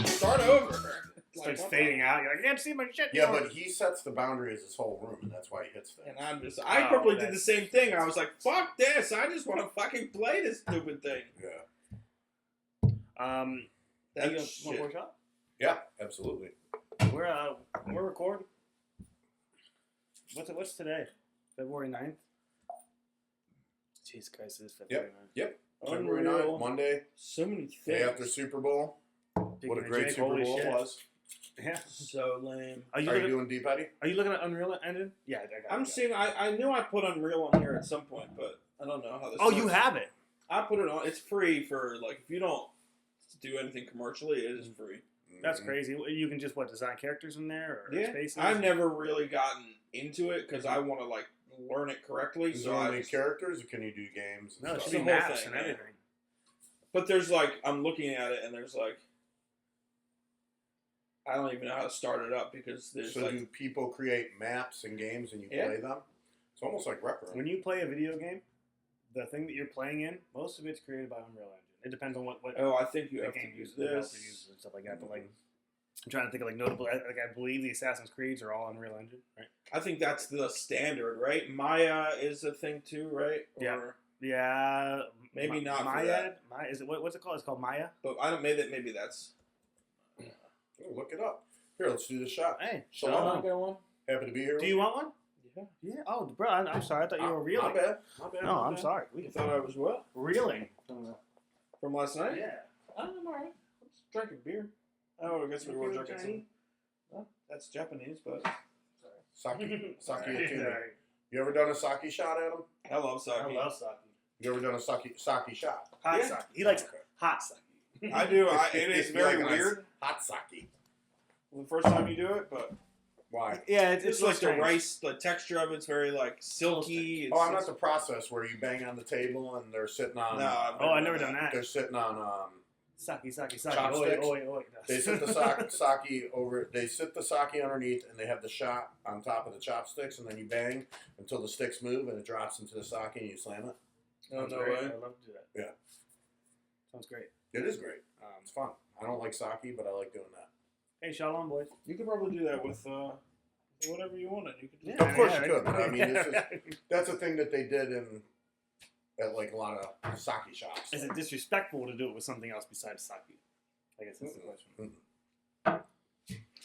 start over. Starts fading out. You're like, I can't see my shit. Yeah, but he sets the boundary as his whole room, and that's why he hits things. And I probably did the same thing. I was like, fuck this. I just want to fucking play this stupid thing. Yeah. That you shit. want more shot? Yeah, absolutely. We're recording. What's today? February 9th? Jesus Christ, it is February 9th. Yep. February Unreal. 9th, Monday, So many things. day after Super Bowl. What a great Super Bowl it was. Yeah. So lame. Are you doing Deep Eddie? Are you looking at Unreal Engine? Yeah, I'm seeing. I knew I put Unreal on here at some point, but I don't know how this. Oh, works. you have it. I put it on. It's free for like if you don't do anything commercially, it is free. That's crazy. You can just design characters in there or spaces. I've never really gotten into it because I want to like learn it correctly. Is so there I only just, characters, or can you do games? And No, it stuff? should be the whole maps thing, and yeah. everything. But there's like I'm looking at it and there's like I don't even know how to start it up because there's So like do people create maps and games and you play them? It's almost like Rec Room. When you play a video game, the thing that you're playing in, most of it's created by Unreal Engine. It depends on what oh I think you the have to game use developer this. uses and stuff like that. But like, I'm trying to think of like notable. Like I believe the Assassin's Creeds are all Unreal Engine, right? I think that's the standard, right? Maya is a thing too, right? Yeah. Or, Yeah, Maybe not for Maya. that. Maya is it? What's it called? It's called Maya. but I don't. Maybe that's. Oh, look it up. Here, let's do the shot. Hey, Shalom. Got one? Happy to be here. do you want one? Yeah. Yeah. Oh, bro, I'm sorry. I thought you were reeling. My bad. My bad. No, my I'm bad. sorry. You thought I was what? Reeling. From last night? Yeah. I'm alright. Let's drink a beer. Oh, I guess we were Favorite drinking some. Chinese? Well, that's Japanese, but Sake. Sake. Sorry. You ever done a sake shot, Adam? I love sake. I love sake. You ever done a sake shot? Hot Yeah. sake. He likes Okay. hot sake. I do. It is You very like a nice weird Hot sake. the first time you do it, but Why? Yeah, it's like the rice, the texture of it's very like silky. Oh, I'm not the process where you bang on the table and they're sitting on. No, I've never done that. They're sitting on. Sake. Chopsticks. Oi. They sit the sake over. They sit the sake underneath, and they have the shot on top of the chopsticks, and then you bang until the sticks move, and it drops into the sake, and you slam it. No, Sounds no great. way. I'd love to do that. Yeah. Sounds great. It is great. It's fun. I don't like sake, but I like doing that. Hey, shalom, boys. You could probably do that with whatever you wanted. You could do Yeah. that. Of course you could, but I mean, that's a thing that they did at like a lot of sake shops. Is it disrespectful to do it with something else besides sake? I guess that's the question.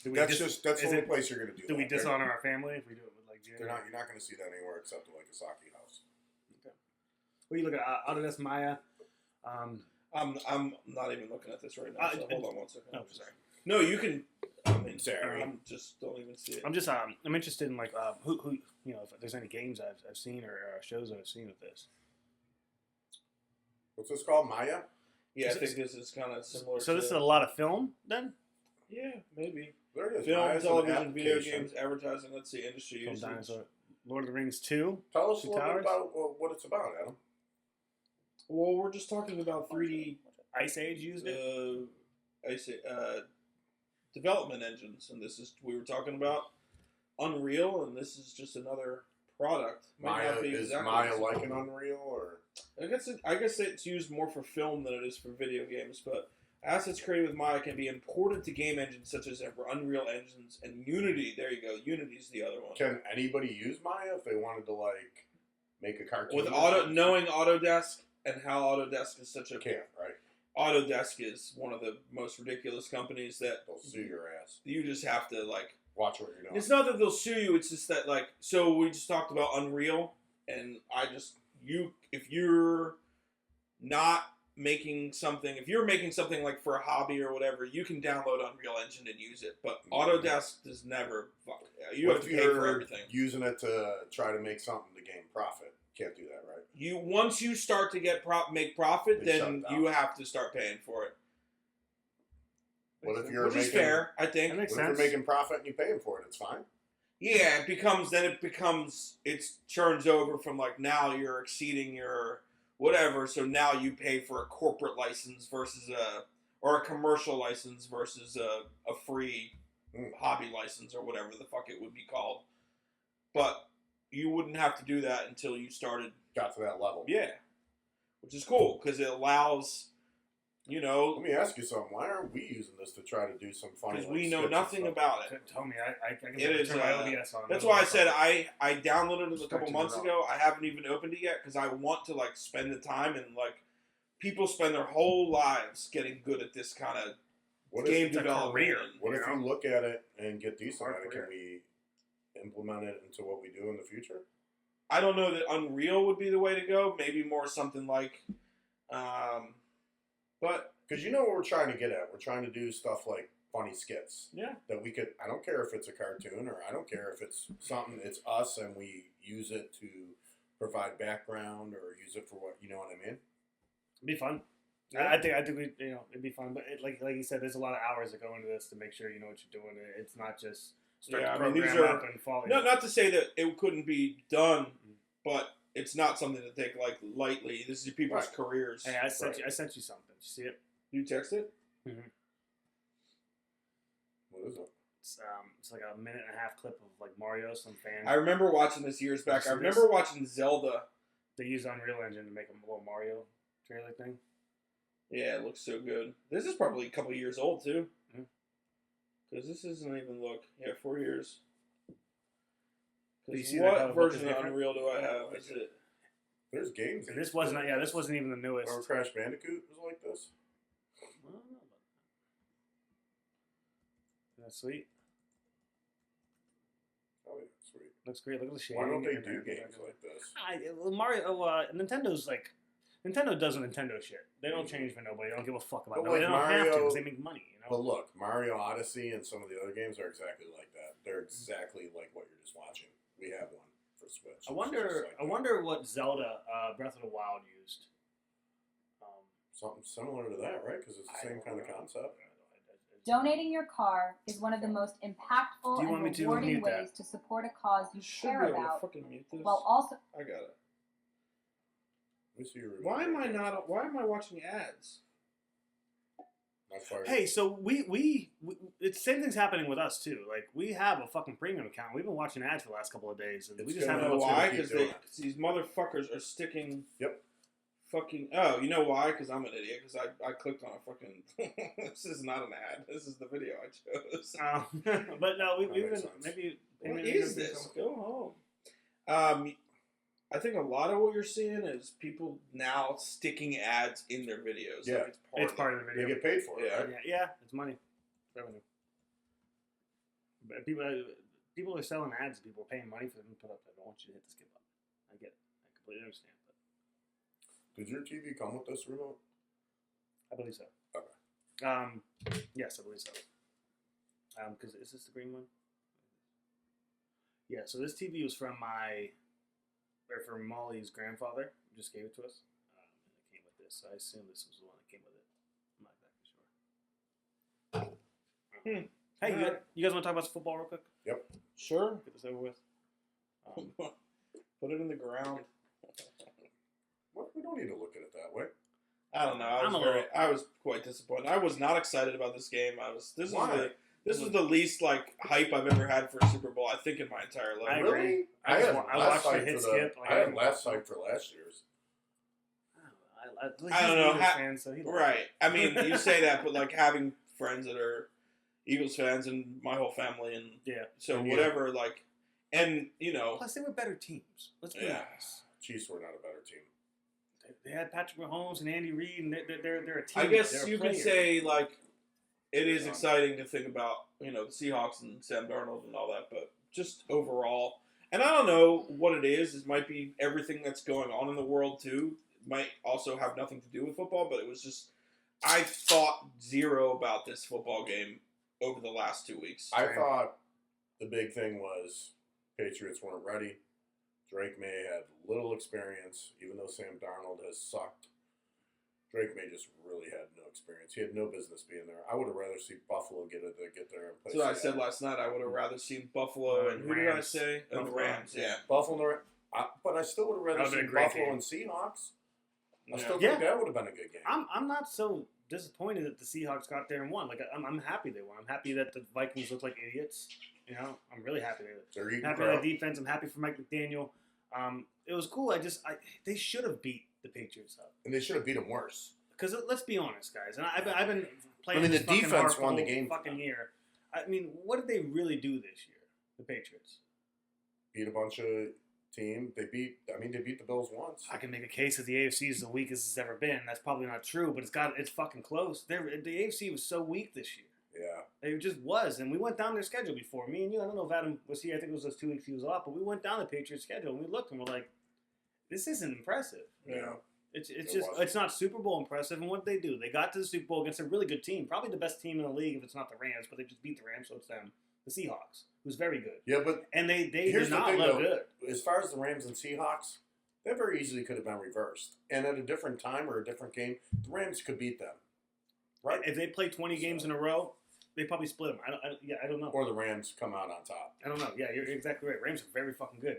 Do we That's the is only it- place you're going to do. Do we that. dishonor our family if we do it with like You're not going to see that anywhere except at like a sake house. What are you looking at? Autodesk Maya. I'm not even looking at this right now. So hold on one second. Oh, sorry. No, you can. I mean, Sorry. I'm just don't even see it. I'm just I'm interested in like who you know if there's any games I've seen or shows I've seen with this. What's this called? Maya? Yeah, I think this is kind of similar. So to, this is a lot of film then. Yeah, maybe. There it is. Film, Maya's an television, video application. games, advertising. Let's see, industry Film usage. Dinosaur. Lord of the Rings 2. Tell us a Two little bit Towers? about what it's about, Adam. Well, we're just talking about 3D Ice Age used it. development engines, and this is we were talking about Unreal, and this is just another product. Might Maya not be is exactly Maya the same. like an Unreal or? I guess it's used more for film than it is for video games, but assets created with Maya can be imported to game engines such as Unreal Engines and Unity. There you go. Unity's the other one. Can anybody use Maya if they wanted to like make a cartoon? With or something? knowing Autodesk and how Autodesk is such a Can't, right? Autodesk is one of the most ridiculous companies that They'll sue your ass. you just have to like. Watch what you're doing. It's not that they'll sue you. It's just that like so we just talked about Unreal, and if you're not making something, if you're making something like for a hobby or whatever, you can download Unreal Engine and use it. But Autodesk does never. You What have to if pay you're for everything. using it to try to make something to gain profit? Can't do that, right? Once you start to make profit, They shut then it down. you have to start paying for it. What if you're Which is making? fair, I think. That makes What if you're sense. making profit and you paying for it? It's fine. Yeah, it turns over from like now you're exceeding your whatever, so now you pay for a corporate license versus a commercial license versus a free hobby license or whatever the fuck it would be called. But you wouldn't have to do that until you started. Got to that level. Yeah, which is cool because it allows Let me ask you something. Why aren't we using this to try to do some funny? because like, we know skits and nothing stuff? about it. Tell me, I can It is, turn my OBS on. That's why I said I downloaded it a Start couple to months develop. ago. I haven't even opened it yet because I want to like spend the time and like people spend their whole lives getting good at this kind of What game if, it's a development. career. and- what if You know? you look at it and get decent Hard at it? career. Can we implement it into what we do in the future? I don't know that Unreal would be the way to go. Maybe more something like, but Because you know what we're trying to get at. We're trying to do stuff like funny skits. yeah, That we could. I don't care if it's a cartoon or I don't care if it's something. It's us and we use it to provide background or use it for what you know what I mean. It'd be fun. Yeah. I think we, it'd be fun. But like you said, there's a lot of hours that go into this to make sure you know what you're doing. It's not just start Yeah, the I mean, program these are- up and follow. no, not to say that it couldn't be done, but it's not something to take like lightly. This is people's Right. careers. Hey, I sent Right. you. I sent you something. Did you see it? You text it? What is it? It's like a 1.5-minute clip of like Mario, some fan. I remember watching this years back. I You see this? remember watching Zelda. They used Unreal Engine to make a little Mario trailer thing. Yeah, it looks so good. This is probably a couple years old too. Mhm. Because this doesn't even look. Yeah, 4 years. Do you 'Cause see that how what the look version is of different? Unreal do I have? Is it? There's games. And this wasn't. Yeah, this wasn't even the newest. Remember Crash Bandicoot was like this. I don't know about that. That's sweet. Oh yeah, sweet. Looks great. Look at the shading. Why don't they and do everything. games like this? Well, Mario. Nintendo's like. Nintendo does Nintendo shit. They don't change for nobody. They don't give a fuck about But nobody. They like don't have to Mario- because they make money. You know. But look, Mario Odyssey and some of the other games are exactly like that. They're exactly like what you're just watching. We have one for Switch. I It's just wonder. like I that. wonder what Zelda Breath of the Wild used. Something similar to that, right? Because it's the I same don't kind of know. concept. Donating your car is one of the most impactful Do you want me and to rewarding mute that? ways to support a cause you Should care be able to about, fucking mute this. while also I got it. Let me see your Why am I not? Why am I watching ads? That's why. Hey, so we it's same thing's happening with us too. Like we have a fucking premium account. We've been watching ads for the last couple of days, and we It's just gonna- You haven't. know Let's why? keep Because doing it. these motherfuckers are sticking. Yep. Fucking. Oh, you know why? Because I'm an idiot. Because I clicked on a fucking. This is not an ad. This is the video I chose. But no, That we've makes been sense. maybe. What maybe is this? Go home. I think a lot of what you're seeing is people now sticking ads in their videos. Yeah. Like It's part of the They video. get paid for it, Yeah. right? Yeah, it's money, revenue. But people are selling ads. People are paying money for them to put up. I don't want you to hit the skip button. I get it. I completely understand. But Did your TV come with this remote? I believe so. Okay. Yes, I believe so. Because is this the green one? Yeah. So this TV was from from Molly's grandfather. Who just gave it to us. And it came with this. So I assume this was the one that came with it. I'm not exactly sure. Hey, you guys want to talk about some football real quick? Sure. Get this over with. Put it in the ground. What? We don't need to look at it that way. I don't know. I was quite disappointed. I was not excited about this game. Why? This was the least like hype I've ever had for a Super Bowl. I think in my entire life. I agree. I had I less watched the hype hit for skip, like, I I had didn't less watch hype for last year's. I don't know, He's a fan, so he Right. I mean, you say that, but like having friends that are Eagles fans and my whole family, and Yeah. so And you- whatever, like, and you know, Plus, they were better teams. Let's be Yeah. honest. Chiefs were not a better team. They had Patrick Mahomes and Andy Reid, and they're a team. I guess They're a you could player. say like it is Yeah. exciting to think about, you know, the Seahawks and Sam Darnold and all that, but just overall, and I don't know what it is. It might be everything that's going on in the world too. It might also have nothing to do with football, but it was just I thought zero about this football game over the last 2 weeks. I thought the big thing was Patriots weren't ready. Drake May had little experience, even though Sam Darnold has sucked. Drake May just really had no experience. He had no business being there. I would have rather seen Buffalo get there and play. So I said Seattle. last night I would have rather seen Buffalo and who did I Rams. say? And the Buffalo. Rams, yeah. Buffalo, but I still would have That rather would've been seen a great Buffalo game. and Seahawks. I Yeah. still Yeah. think that would have been a good game. I'm not so disappointed that the Seahawks got there and won. Like I'm happy they won. I'm happy that the Vikings look like idiots. You know, I'm really happy they They're eating happy crap. with the defense. I'm happy for Mike McDaniel. It was cool. They should have beat the Patriots up. And they should have beat them worse. Because let's be honest, guys, and I've been playing. I mean, the this fucking defense hard for won the whole game for fucking them. year. I mean, what did they really do this year? The Patriots. Beat a bunch of team. They beat the Bills once. I can make a case that the AFC is the weakest it's ever been. That's probably not true, but it's fucking close. The AFC was so weak this year. Yeah. It just was, and we went down their schedule before. Me and you, I don't know if Adam was here. I think it was those 2 weeks he was off, but we went down the Patriots' schedule and we looked and we're like, this isn't impressive. Yeah. It's It just wasn't. it's not Super Bowl impressive. And what did they do? They got to the Super Bowl against a really good team, probably the best team in the league if it's not the Rams, but they just beat the Rams, so it's them. The Seahawks, who's very good, Yeah, but and they here's did the not thing, look though. good. As far as the Rams and Seahawks, that very easily could have been reversed. And at a different time or a different game, the Rams could beat them. Right? If they play 20 games in a row, they probably split them. I don't know. Or the Rams come out on top. I don't know. Yeah, you're exactly right. Rams are very fucking good,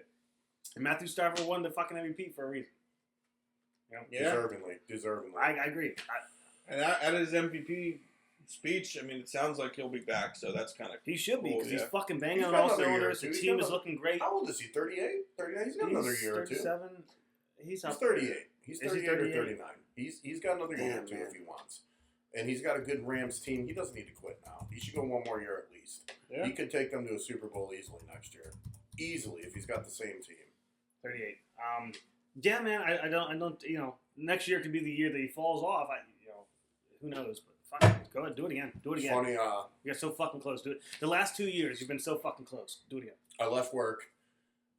and Matthew Stafford won the fucking MVP for a reason. You know? Yeah. Deservingly. I agree. And at his MVP speech, I mean, it sounds like he'll be back, so that's kind of He should be Cool, because yeah. he's fucking banging He's on got all another year, cylinders. too. The He's team got is another- looking great. How old is he? 38? 39? He's got another year or two. 37. He's up 38. He's Is he 38 or 38? 39. He's got another year or Damn, two man. if he wants. And he's got a good Rams team. He doesn't need to quit now. He should go one more year at least. Yeah. He could take them to a Super Bowl easily next year. Easily, if he's got the same team. 38. Yeah, man. I don't. You know, next year could be the year that he falls off. Who knows? But fuck it. Go ahead, do it again. Do it It's again. funny, You got so fucking close. Do it. The last 2 years, you've been so fucking close. Do it again. I left work.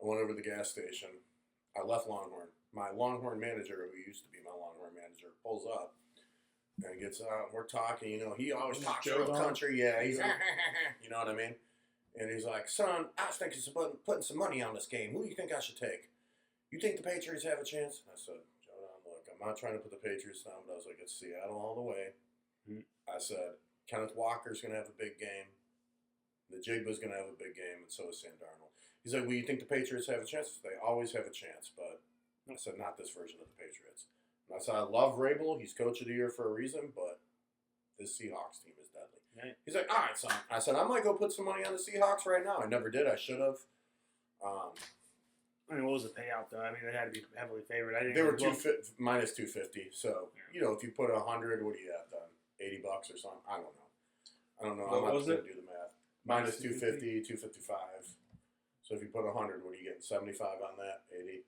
I went over to the gas station. I left Longhorn. My Longhorn manager, who used to be my Longhorn manager, pulls up and gets out. We're talking. You know, he always Is talks Joe real Don? country. Yeah, he's you know what I mean? And he's like, son, I was thinking about putting some money on this game. Who do you think I should take? You think the Patriots have a chance? I said, Joe Don, look, I'm not trying to put the Patriots down, but I was like, it's Seattle all the way. Mhm. I said, Kenneth Walker's going to have a big game. The Jigba's going to have a big game, and so is Sam Darnold. He's like, well, you think the Patriots have a chance? They always have a chance, but I said, not this version of the Patriots. And I said, I love Rabel. He's coach of the year for a reason, but this Seahawks team is deadly. Right. He's like, all right, son. I said, I might go put some money on the Seahawks right now. I never did. I should have. I mean, what was the payout though? I mean, they had to be heavily favored. I didn't. They were even look. minus 250. So, you know, if you put 100, what do you have done? $80 or something? I don't know. What I'm not was going it? to do the math. Minus 250, 255. So if you put 100, what are you getting? 75 on that? 80?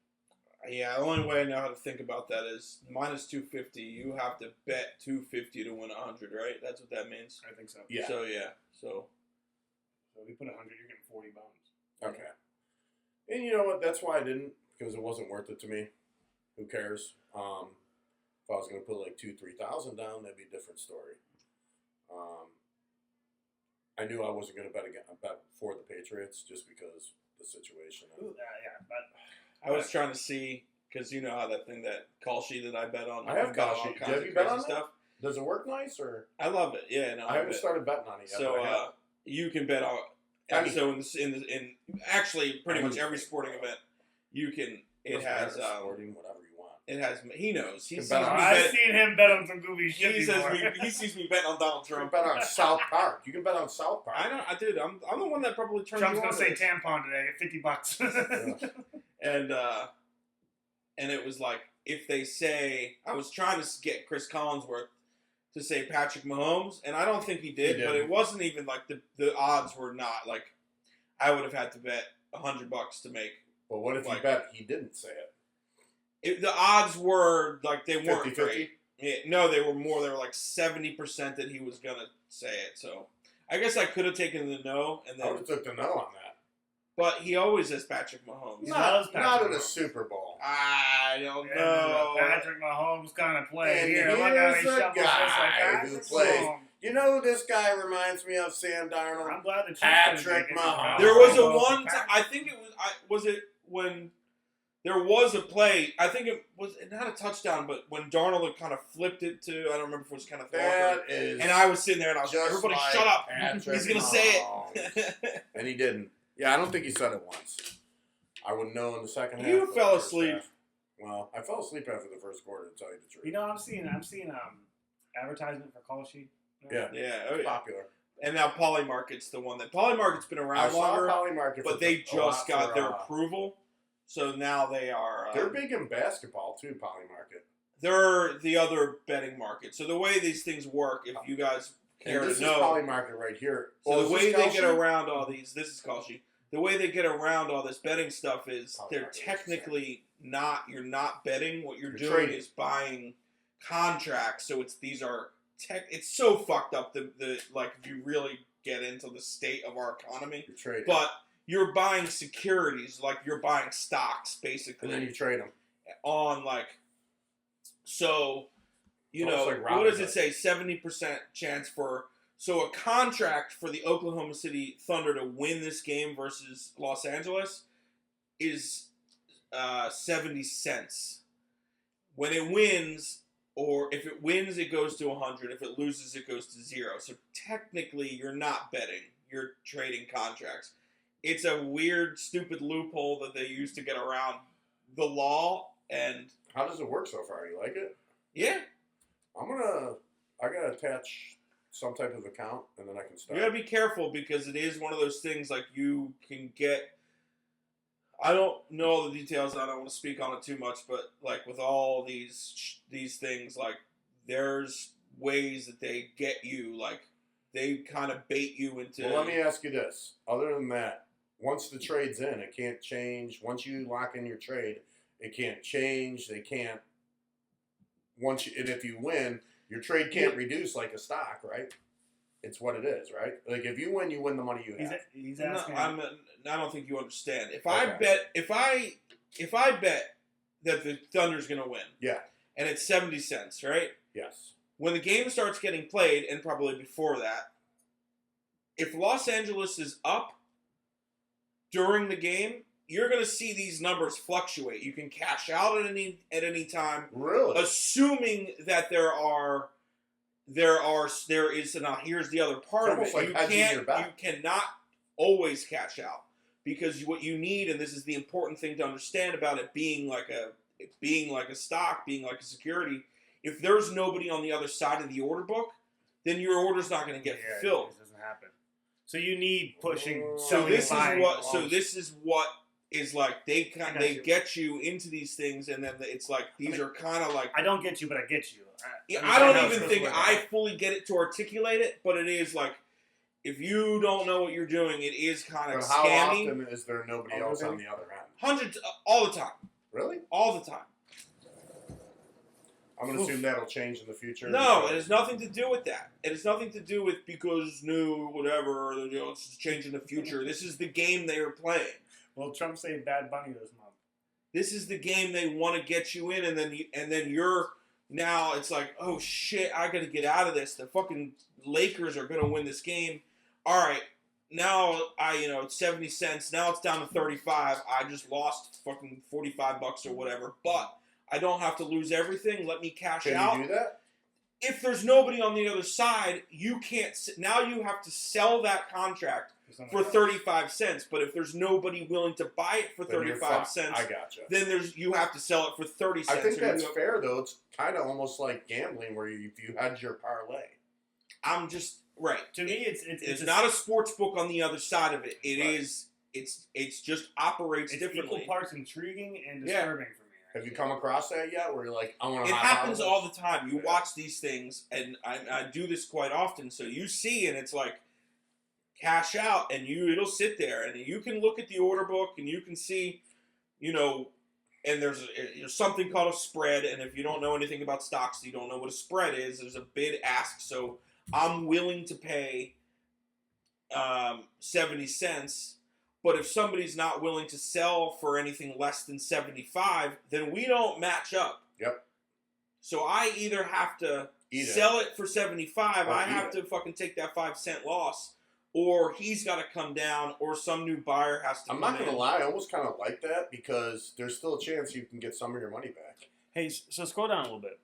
Yeah, the only way I know how to think about that is minus 250. You have to bet 250 to win 100, right? That's what that means. I think so. Yeah. So yeah. So So if you put 100, you're getting 40 bones. Okay. And you know what? That's why I didn't, because it wasn't worth it to me. Who cares? If I was going to put like 2,000-3,000 down, that'd be a different story. I knew I wasn't going to bet for the Patriots just because the situation. Ooh, yeah, but I was trying to see because you know how that thing that call sheet that I bet on. I have bet call all sheet. kinds Have of you bet crazy on that? stuff. Does it work nice or? I love it. Yeah, no, I haven't bet. started betting on it yet. So but I have. you can bet on. Any- So in actually pretty much every Anything. sporting event, you can. It Doesn't has matter, sporting, whatever you want. it has. He knows. He Can sees bet me on- I've bet. seen him bet on some goofy shit He before. he sees me betting on Donald You can Trump. bet on South Park. You can bet on South Park. I know. I did. I'm the one that probably turned Trump's you on gonna to say this. tampon today at $50. And it was like if they say I was trying to get Chris Collinsworth to say Patrick Mahomes, and I don't think he did, He but didn't. it wasn't even like the odds were not like I would have had to bet $100 to make. But what if you Like- bet he didn't say it? The odds were like they weren't 50-50? great. Yeah, no, they were more. They were like 70% that he was gonna say it. So I guess I could have taken the no, and I would then have took the no on that. but he always says Patrick Mahomes. He Not loves Patrick at a Mahomes. Super Bowl. I don't Yeah, know. Patrick Mahomes kind of play And here. Look how here's he a shuffles this guy like who Patrick plays- Mahomes. You know who this guy reminds me of? Sam Darnold. I'm glad the Chiefs Patrick didn't make it. Mahomes. There was a Oh, one. Patrick- I think it was. Was it when there was a play? I think it was not a touchdown, but when Darnold had kind of flipped it to. I don't remember if it was Kenneth Walker. That is. And I was sitting there and I was like, just everybody like shut up. Patrick He's gonna say Mahomes. it. And he didn't. Yeah, I don't think he said it once. I wouldn't know in the second half. You or fell the first asleep. half. Well, I fell asleep after the first quarter, to tell you the truth. You know, I'm seeing advertisement for Call Sheet. Yeah. Yeah, oh yeah. Popular. And now Polymarket's the one that Polymarket's been I around saw longer, Polymarket, but they just got their approval. So now they are. They're big in basketball too. Polymarket. they're the other betting market. So the way these things work, if you guys care And to this know, is Polymarket right here. so Oh, the is way this they get Kalshi? around all these, this is Kalshi. The way they get around all this betting stuff is Polymarket, they're technically not. You're not betting. What you're You're doing trading. is buying contracts. So these are tech. It's so fucked up. The like if you really get into the state of our economy, You're trading. but you're buying securities, like you're buying stocks, basically and then you trade them. on like. So, you Almost know, like what does Robinhood. it say? 70% chance for. So a contract for the Oklahoma City Thunder to win this game versus Los Angeles is 70 cents. When it wins, or if it wins, it goes to 100. If it loses, it goes to 0. So technically, you're not betting. You're trading contracts. It's a weird, stupid loophole that they use to get around the law. And How does it work so far? You like it? yeah, I gotta attach some type of account, and then I can you start. gotta be careful because it is one of those things like you can get. I don't know all the details. I don't want to speak on it too much, but like with all these things, like there's ways that they get you. Like they kind of bait you into. Well, let me ask you this. Other than that, once the trade's in, it can't change. Once you lock in your trade, it can't change. They can't. And if you win, your trade can't reduce like a stock, right? It's what it is, right? Like if you win the money you have. He's No, asking. I don't think you understand. If Okay. if I bet that the Thunder's gonna win, Yeah. and it's 70 cents, right? Yes. When the game starts getting played, and probably before that, if Los Angeles is up during the game, you're going to see these numbers fluctuate. You can cash out at any time, Really? assuming that there is. Now here's the other part of It's it. almost like hedging your bet. You cannot always cash out because what you need, and this is the important thing to understand about it being like a stock, being like a security. If there's nobody on the other side of the order book, then your order's not going to get fulfilled. It doesn't happen. So you need pushing. So So selling, this is buying, what. So longs. this is what is like. They I got they you. get you into these things, and then it's like these are kind of like. I don't get you, but I get you. I don't understand how even it's think supposed to I work. fully get it to articulate it, but it is like if you don't know what you're doing, it is kind of But how scammy. often is there nobody else on the other end? Hundreds all the time, Really? all the time. I'm gonna assume that'll change in the future. No, it because- has nothing to do with that. It has nothing to do with because new whatever. You know, it's changing the future. This is the game they are playing. Well, Trump saved Bad Bunny this month. This is the game they want to get you in, and then you're now. It's like, oh shit, I got to get out of this. The fucking Lakers are gonna win this game. All right, now it's 70 cents. Now it's down to 35. I just lost fucking $45 or whatever, but I don't have to lose everything. Let me cash Can out. you do that? If there's nobody on the other side, you can't. Now you have to sell that contract for 35 cents. But if there's nobody willing to buy it for Then you're 35 fucked. cents, I gotcha. then you have to sell it for 30 I cents. think or you that's have- fair though. It's kind of almost like gambling, where if you hedge your parlay. I'm just right. To me, it's It's not a sports book on the other side of it. It Right. is. It's just operates it's differently. equal parts intriguing and Yeah. disturbing for me. Have you come across that yet? Where you're like, I want It to. happens all the time. You Yeah. watch these things, and I do this quite often. So you see, and it's like cash out, and it'll sit there, and you can look at the order book, and you can see, and there's something called a spread. And if you don't know anything about stocks, you don't know what a spread is. There's a bid ask. So I'm willing to pay 70 cents. But if somebody's not willing to sell for anything less than 75, then we don't match up. Yep. So I either have to Eat it. sell it for 75, Or I eat have it. to fucking take that 5-cent loss, or he's got to come down, or some new buyer has to I'm come not gonna in. lie. I almost kind of like that because there's still a chance you can get some of your money back. Hey, so scroll down a little bit.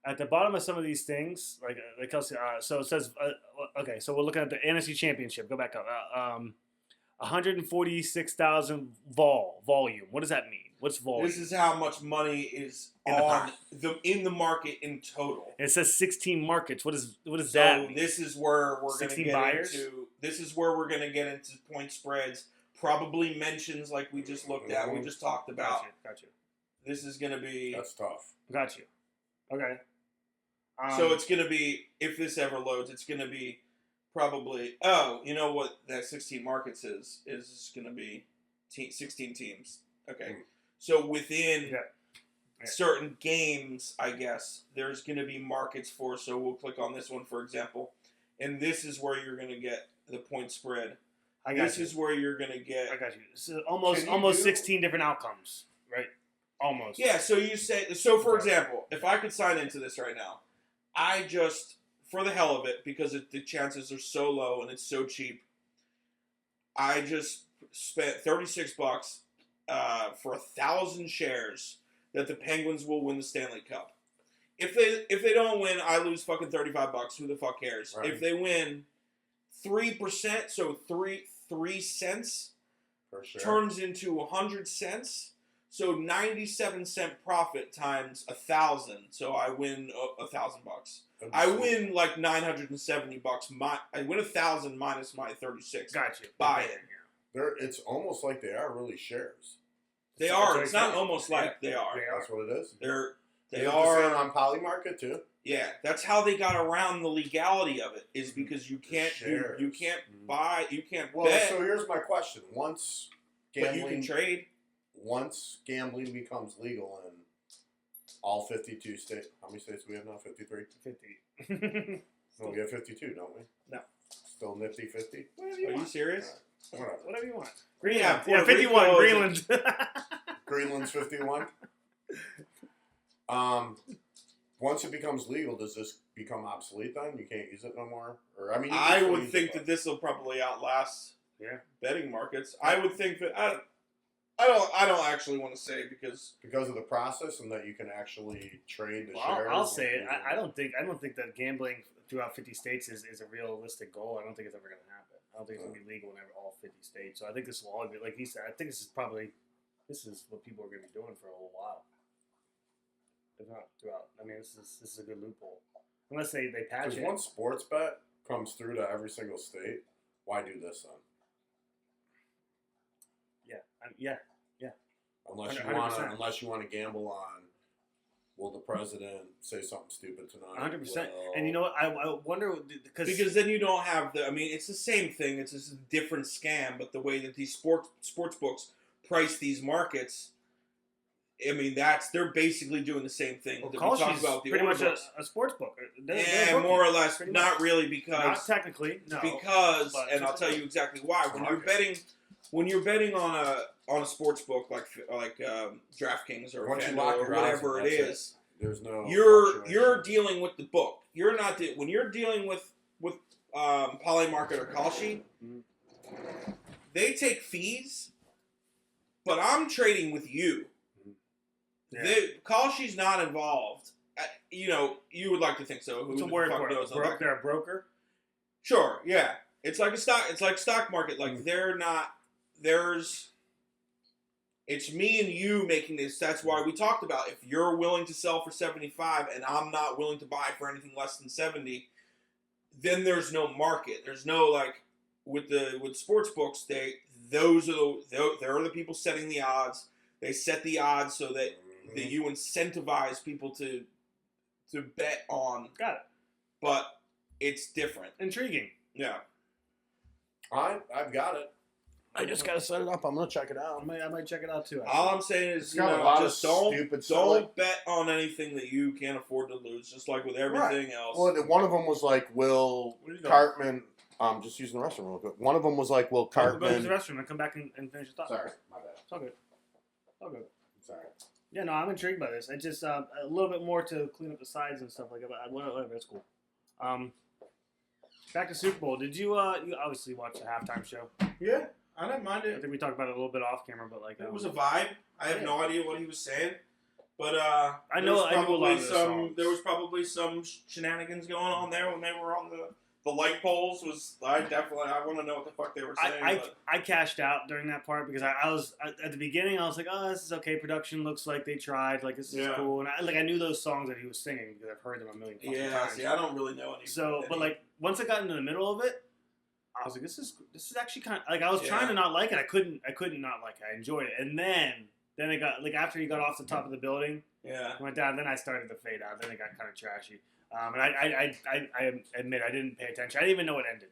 At the bottom of some of these things, like Kelsey, so it says, okay, so we're looking at the NFC Championship. Go back up. 146,000 volume. What does that mean? What's volume? This is how much money is In the on in the market in total. It says 16 markets. What does So that mean? this is where we're going to 16 get buyers? into. This is where we're going to get into point spreads. Probably mentions like we just looked at. We just talked about. Got you. This is going to be. That's tough. Got you. Okay. So it's going to be, if this ever loads, it's going to be probably, oh, you know what that 16 markets is? Is going to be 16 teams. Okay. So within Yeah. certain games, I guess, there's going to be markets for, so we'll click on this one, for example, and this is where you're going to get the point spread. This is where you're going to get... I got you. So almost Can you do- 16 different outcomes, right? Almost. Yeah, so you say, so for example, if I could sign into this right now, I just, for the hell of it, because the chances are so low and it's so cheap, I just spent $36 for 1,000 shares that the Penguins will win the Stanley Cup. If they don't win, I lose fucking $35. Who the fuck cares? Right. If they win, 3%, so 3 cents For sure. turns into 100 cents. So 97-cent profit times 1,000. So I win $1,000. I win like $970. I win 1,000 minus my 36. Got you. Buy Okay, it. It's almost like they are really shares. They That's are. what It's I not said. almost like they are. They are. That's what it is. They Is it the same are. on Polymarket too. Yeah, that's how they got around the legality of it. Is because you can't Shares. you can't Mhm. buy, you can't Well, bet, so here's my question: once but you can trade. once gambling becomes legal in all 52 states, how many states do we have now? 53. 50. No, we have 52, don't we? No. Still nifty 50. Whatever Are you you want. serious? Whatever. Whatever you want. Yeah, Yeah, Puerto 51. Rico is Greenland. Greenland's 51. Once it becomes legal, does this become obsolete then? You can't use it no more? Or I mean, you can I still would use think it, that but- this will probably outlast Yeah. betting markets. I would think that I don't actually want to say because because of the process and that you can actually trade the Well, shares. I'll say it. and- I don't think that gambling throughout 50 states is a realistic goal. I don't think it's ever going to happen. I don't think it's going to be legal in all 50 states. So I think this will all be, like he said, I think this is what people are going to be doing for a whole while. If not throughout. I mean, this is a good loophole. Unless they patch Because it. once sports bet comes through to every single state, why do this then? Yeah. Unless you 100%. want to gamble on, will the president say something stupid tonight? 100%. Will- And you know what? I wonder because then you don't have the. I mean, it's the same thing. It's just a different scam, but the way that these sports books price these markets, I mean, they're basically doing the same thing that we talked Kalshi's about the pretty order much books. a sports book. They're Yeah, booking, more or less. pretty Not much. really, because Not technically, no. because, but- and I'll tell you exactly why. When you're Okay. betting on a sports book like DraftKings or Once you FanDuel lock or your odds, whatever it that's it. is, There's no. you're fluctuation. dealing with the book. You're not when you're dealing with Polymarket or Kalshi. Mhm. They take fees, but I'm trading with you. Yeah. Kalshi's not involved. You would like to think so. Who What's a the word fuck for knows? it? They're a broker? Sure, yeah. It's like stock market. Like they're not. It's me and you making this. That's why we talked about if you're willing to sell for 75 and I'm not willing to buy for anything less than 70, then there's no market. There's no like with sports books. They're the people setting the odds. They set the odds so that you incentivize people to bet on. Got it. But it's different. Intriguing. Yeah. I've got it. I just gotta set it up. I'm gonna check it out. I might check it out too. All I'm saying is, It's got a lot of stupid stuff, don't like- bet on anything that you can't afford to lose. Just like with everything else. Well, one of them was like, will Where you going? Cartman? Just using the restroom real quick. One of them was like, will Go to the Cartman? restroom and come back and finish your thought. Sorry, my bad. It's all good. All good. Sorry. Yeah, no, I'm intrigued by this. I just a little bit more to clean up the sides and stuff like that. But whatever, that's cool. Back to Super Bowl. Did you you obviously watched the halftime show? Yeah, I didn't mind I it. think we talked about it a little bit off camera, but like It was a vibe. I have Yeah. no idea what he was saying, but I knew a lot of the songs. There was probably some shenanigans going on there when they were on the light poles. I want to know what the fuck they were saying. I cashed out during that part because I was at the beginning. I was like, oh, this is okay. Production looks like they tried. Like this is Yeah. cool. And I knew those songs that he was singing because I've heard them a million fucking yeah, times. see, I don't really know any. So, but like once I got into the middle of it, I was like, this is actually kind of like I was Yeah. trying to not like it. I couldn't not like it. I enjoyed it. And then it got like after he got off the top of the building Yeah. Went down. Then I started to fade out. Then it got kind of trashy. And I admit I didn't pay attention. I didn't even know it ended.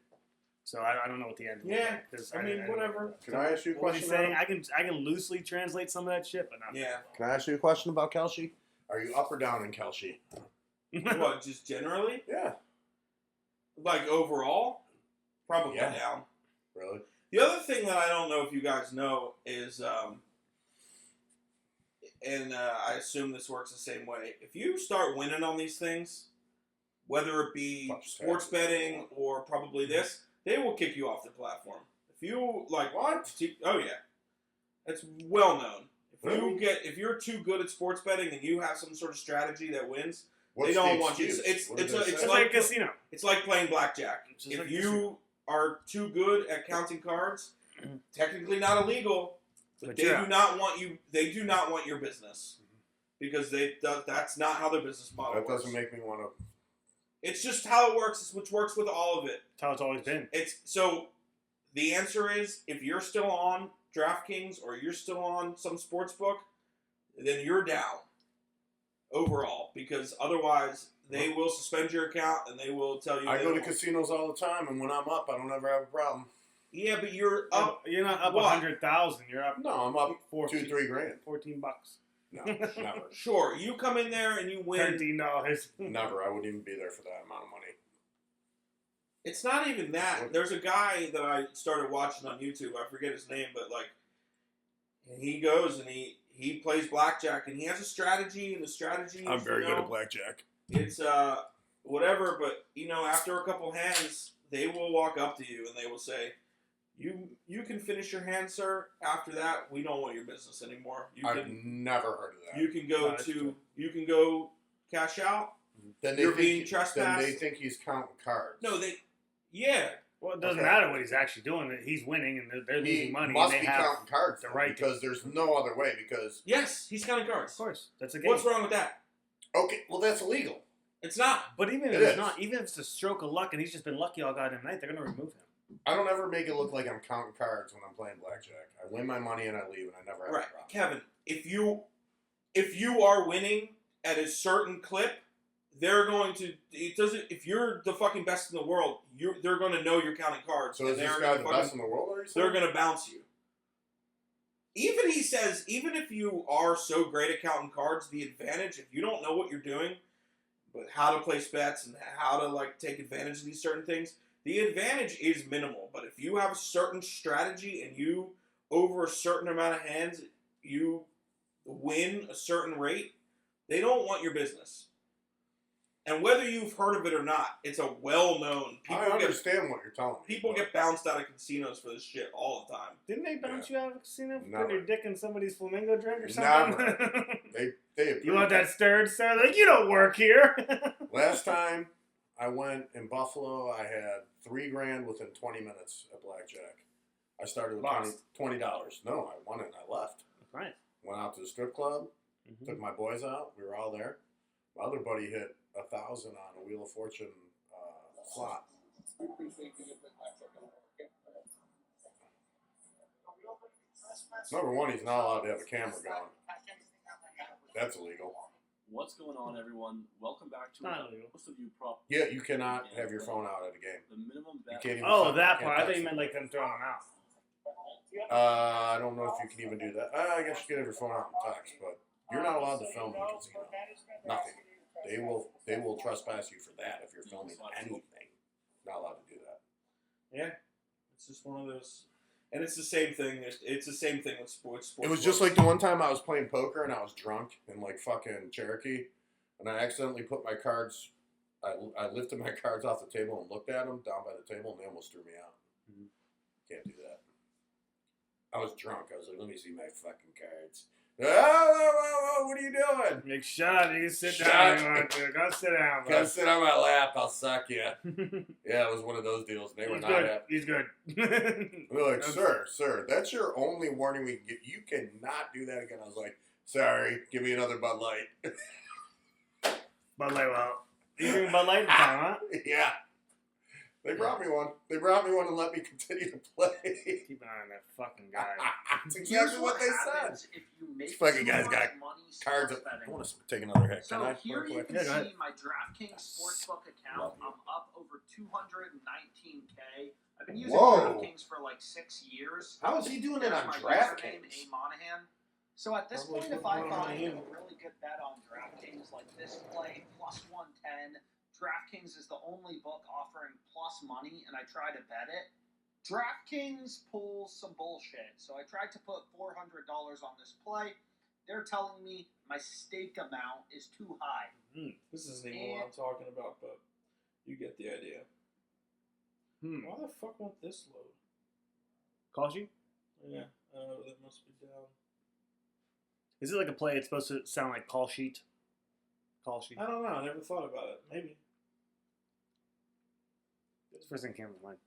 So I don't know what the end. Yeah, like, 'cause I mean, didn't know whatever. what Can I ask you a what was he question? saying? Adam? I can loosely translate some of that shit, but not. Yeah. Can I ask you a question about Kelce? Are you up or down in Kelce? What, just generally? Yeah. Like overall? Probably Yeah. down. Really? The other thing that I don't know if you guys know is, I assume this works the same way. If you start winning on these things, whether it be Fuck sports taxes. betting or probably this, they will kick you off their platform. If you like what? Oh yeah, it's well known. Really? If you're too good at sports betting and you have some sort of strategy that wins, What's they don't the want you. excuse? What do they It's say? like a casino. It's like playing blackjack. It's just If like you casino. are too good at counting cards, technically not illegal, but But they you're do out. not want you. They do not want your business because that's not how their business model That works. doesn't make me want to. It's just how it works, which works with all of it. That's how it's always been. It's so. The answer is if you're still on DraftKings or you're still on some sports book, then you're down overall because otherwise they will suspend your account and they will tell you. I they go to won't. casinos all the time, and when I'm up, I don't ever have a problem. Yeah, but you're up. You're not up what? 100,000. You're up No, I'm up 14, 2-3 grand. $14. No, never, Sure, you come in there and you win. $13. never. I wouldn't even be there for that amount of money. It's not even that. There's a guy that I started watching on YouTube. I forget his name, but like, and he goes and he plays blackjack and he has a strategy, and the strategy. Is, blackjack. It's whatever, but after a couple hands, they will walk up to you and they will say, "You can finish your hand, sir. After that, we don't want your business anymore. You I've can never heard of that. you can go No, that's true. you can go cash out." then you're think being Then trespassed. they think he's counting cards. No, yeah. Well, it doesn't Okay. matter what he's actually doing. He's winning, and they're he losing money. must and be they have, counting cards the though, right to- because there's no other way. Because Yes, he's counting of cards. course, that's a game. What's wrong with that? okay, well that's illegal. It's not. But even if It it's is. not, even if it's a stroke of luck, and he's just been lucky all goddamn night, they're gonna remove him. I don't ever make it look like I'm counting cards when I'm playing blackjack. I win my money and I leave, and I never have Right, a problem. Kevin. If you are winning at a certain clip, they're going to. It doesn't. If you're the fucking best in the world, they're going to know you're counting cards. So and is this they're guy gonna the best in the world? Are you They're saying? going to bounce you. Even he says, even if you are so great at counting cards, the advantage, if you don't know what you're doing, but how to place bets and how to like take advantage of these certain things, the advantage is minimal. But if you have a certain strategy and you, over a certain amount of hands, you win a certain rate, they don't want your business. And whether you've heard of it or not, it's a well-known. I understand what you're telling me. People but get bounced out of casinos for this shit all the time. Didn't they bounce you out of a casino for Never. putting your dick in somebody's flamingo drink or something? They You want that stirred, sir? Like, you don't work here. Last time I went in Buffalo, I had $3 grand within 20 minutes at blackjack. I started with Lost. $20. No, I won it and I left. Right. Went out to the strip club, Mhm. took my boys out. We were all there. My other buddy hit 1,000 on a Wheel of Fortune slot. Number one, he's not allowed to have a camera going. That's illegal. What's going on, everyone? Welcome back to Not illegal. most of you probably. Yeah, you cannot have your phone out at a game. The minimum You bet. can't even. Oh, touch- that can't part. I touch thought you it. meant like them throwing them out. I don't know if you can even do that. I guess you can have your phone out and text, but you're not allowed to film in a casino. Nothing. They will trespass you for that if you're filming anything. Not allowed to do that. Yeah, it's just one of those, and it's the same thing. It's the same thing with sports. It was just like the one time I was playing poker and I was drunk in like fucking Cherokee, and I accidentally put my cards. I lifted my cards off the table and looked at them down by the table, and they almost threw me out. Mhm. Can't do that. I was drunk. I was like, let me see my fucking cards. Oh, what are you doing? Make shot. You can sit Shut down. If you up. want to. Go sit down, Come sit on my lap. I'll suck you. bud. Yeah, it was one of those deals. They were He's not good. happy. He's good. They're like, sir, that's your only warning we can get. You cannot do that again. I was like, sorry, give me another Bud Light. Bud Light, well, you drink Bud Light at the time, huh? Yeah. They brought me one. They brought me one and let me continue to play. Keep an eye on that fucking guy. That's exactly what they said. happens if you make This fucking too guy's much got money Cards. sports betting. I want to take another hit. So Can I? here Real you quick? can Yeah, go ahead. see my DraftKings sportsbook account. I'm up over 219K. I've been using Whoa. DraftKings for like 6 years. How is he doing it There's on my username, DraftKings? A Monahan. So at this Probably point, if I put find Monahan. a really good bet on DraftKings like this play plus 110, DraftKings is the only book offering plus money, and I try to bet it. DraftKings pulls some bullshit. So I tried to put $400 on this play. They're telling me my stake amount is too high. This isn't even what I'm talking about, but you get the idea. Why the fuck won't this load? Calls you? Yeah, that must be down. Is it like a play? It's supposed to sound like call sheet. Call sheet. I don't know. I never thought about it. Maybe. It's the first thing came to mind.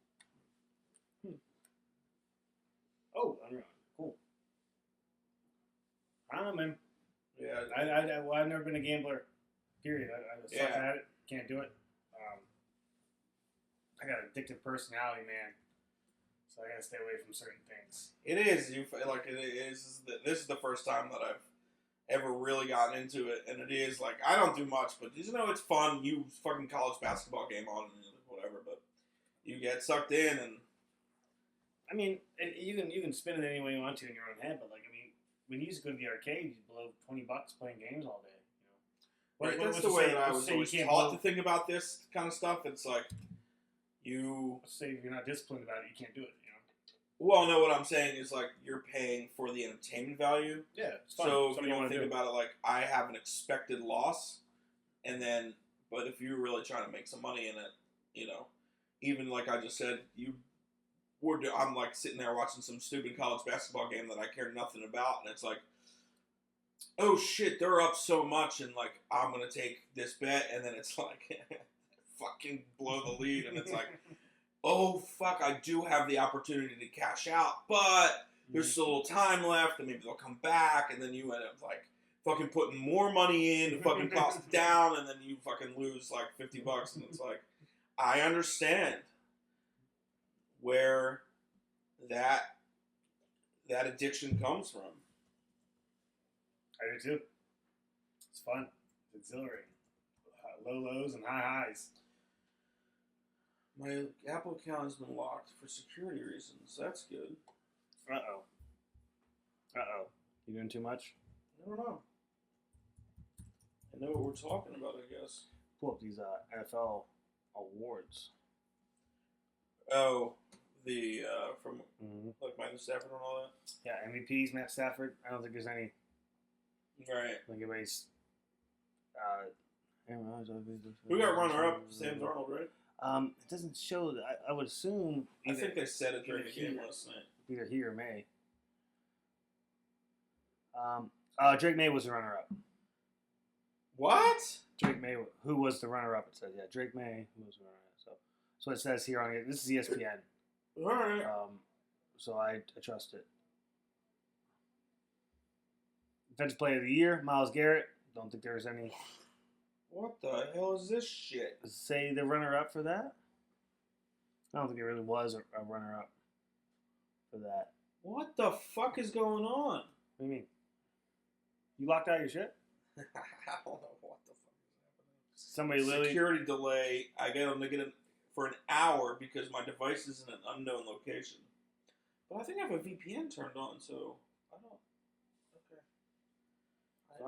Oh, unreal. Cool. I don't know, man. Yeah, Well, I've never been a gambler. Period. I suck Yeah. at it. Can't do it. I got an addictive personality, man. So I gotta stay away from certain things. it is. You like it is. This is the first time that I've ever really gotten into it, and it is like I don't do much, but it's fun. You fucking college basketball game on and whatever, but you get sucked in, and I mean, you can spin it any way you want to in your own head, but like, I mean, when you used to go to the arcade, you blow $20 playing games all day. You know, right, that's what's the to way say- that I what's was to say you always can't taught blow- to think about this kind of stuff. It's like you. Let's say if you're not disciplined about it, you can't do it. You know. Well, no, what I'm saying is like you're paying for the entertainment value. Yeah, it's fun. So if Something you don't wanna think do. about it like I have an expected loss, and then, but if you're really trying to make some money in it, even like I just said, I'm like sitting there watching some stupid college basketball game that I care nothing about, and it's like, oh shit, they're up so much, and like I'm gonna take this bet, and then it's like, fucking blow the lead, and it's like, oh fuck, I do have the opportunity to cash out, but there's still a little time left, and maybe they'll come back, and then you end up like fucking putting more money in to fucking cost it down, and then you fucking lose like $50, and it's like, I understand where that addiction comes from. I do too. It's fun. It's exhilarating. Low lows and high highs. My Apple account has been locked for security reasons. That's good. Uh-oh. You doing too much? I don't know. I know what we're talking about, I guess. Pull up these NFL awards. Oh, the from Mm-hmm. like Matthew Stafford and all Yeah, MVPs, Matt Stafford. I don't think there's any. that. Right. I think everybody's. We got runner up Sam Darnold, right? It doesn't show. I would assume. I think they said it during the either game he- last night. Either he or May. Drake May was the runner-up. What? Drake May, who was the runner-up? It says, yeah, Drake May, who was the runner-up. So it says here on it. This is ESPN. All right. So I trust it. Defensive Player of the Year, Myles Garrett. Don't think there's any. What the hell is this shit? Say the runner-up for that. I don't think there really was a runner-up for that. What the fuck is going on? What do you mean? You locked out your shit? I don't know what the fuck is Somebody happening. literally. Security delay. I get them to get it for an hour because my device is in an unknown location. But I think I have a VPN turned on, so I don't.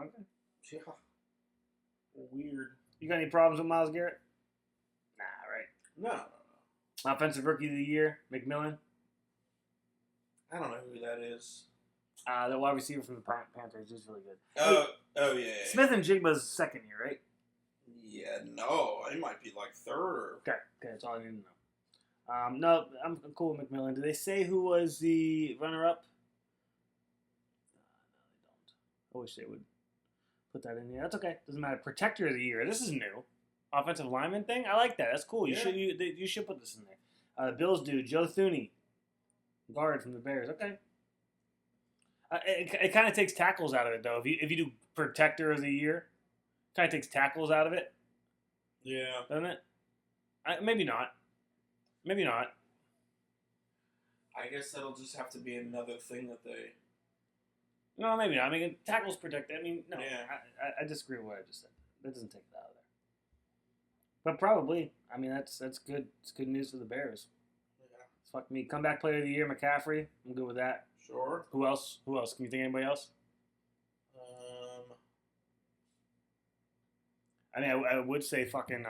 Okay. Okay. Yeah. Weird. You got any problems with Myles Garrett? Nah, right. No. Offensive Rookie of the Year, McMillan. I don't know who that is. The wide receiver from the Panthers is really good. Oh yeah. Smith and Jigba's second year, right? Yeah, no. He might be like third or. Okay, that's all I need to know. No, I'm cool with McMillan. Did they say who was the runner-up? No, they don't. I wish they would put that in there. That's okay. Doesn't matter. Protector of the Year. This is new. Offensive lineman thing. I like that. That's cool. You Yeah. should put this in there. The Bills do. Joe Thuney, guard from the Bears. Okay. It kind of takes tackles out of it though. If you do Protector of the Year, kind of takes tackles out of it, Yeah. doesn't it? Maybe not. Maybe not. I guess that'll just have to be another thing that they. No, maybe not. I mean, tackles protect. I mean, no. Yeah. I disagree with what I just said. That doesn't take it out of there. But probably. I mean, that's good. It's good news for the Bears. Yeah. Fuck me. Comeback player of the year, McCaffrey. I'm good with that. Sure. Who else? Who else? Can you think of anybody else? I mean, I would say fucking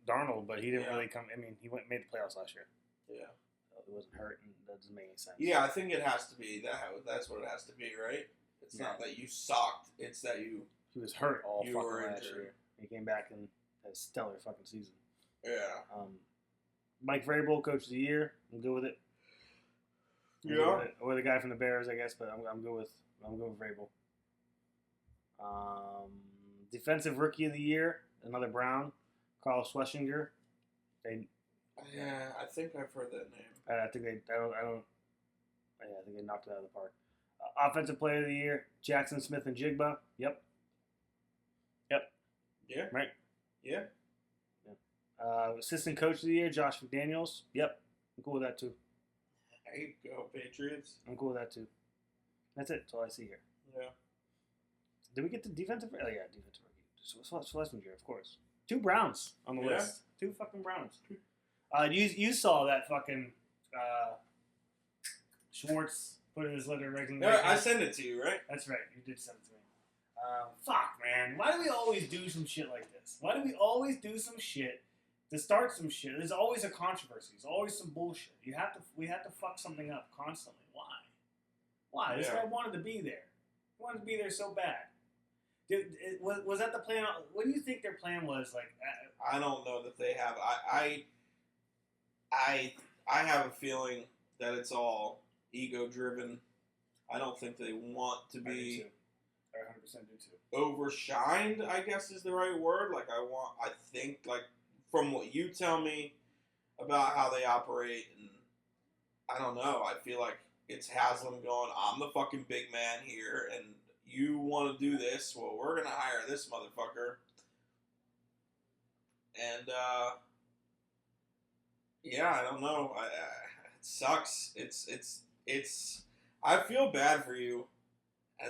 Darnold, but he didn't Yeah. really come. I mean, he made the playoffs last year. Yeah. So he wasn't hurt, and that doesn't make any sense. Yeah, I think it has to be that. That's what it has to be, right? It's Yeah. not that you sucked. It's that you. He was hurt all You fucking were last injured. year. He came back and had a stellar fucking season. Yeah. Mike Vrabel, coach of the year. I'm good with it. I'm good Yeah. with it. Or the guy from the Bears, I guess, but I'm good with Vrabel. Defensive rookie of the year, another Brown, Carl Schlesinger. Yeah, I think I've heard that name. I think they. I think they knocked it out of the park. Offensive player of the year, Jackson Smith and Jigba. Yep. Yeah. Right. Yeah. Assistant coach of the year, Josh McDaniels. Yep. I'm cool with that too. There you go, Patriots. I'm cool with that too. That's it. That's all I see here. Yeah. Did we get the defensive? Oh yeah, defensive rookie. Schlesinger, of course. 2 Browns on the Yeah. list. 2 fucking Browns. You saw that fucking Schwartz put in his letter regularly. No, I sent it to you, right? That's right. You did send it to me. Fuck, man. Why do we always do some shit like this? Why do we always do some shit to start some shit? There's always a controversy. There's always some bullshit. We have to fuck something up constantly. Why? This Yeah. guy wanted to be there. He wanted to be there so bad. Was that the plan? What do you think their plan was? Like, I don't know that they have. I have a feeling that it's all ego driven. I don't think they want to be I 100% do too. overshined, I guess is the right word. Like I think like from what you tell me about how they operate, and I don't know, I feel like it's Haslam going, I'm the fucking big man here, and you want to do this, well, we're going to hire this motherfucker. And, yeah, I don't know. It sucks. It's, I feel bad for you. I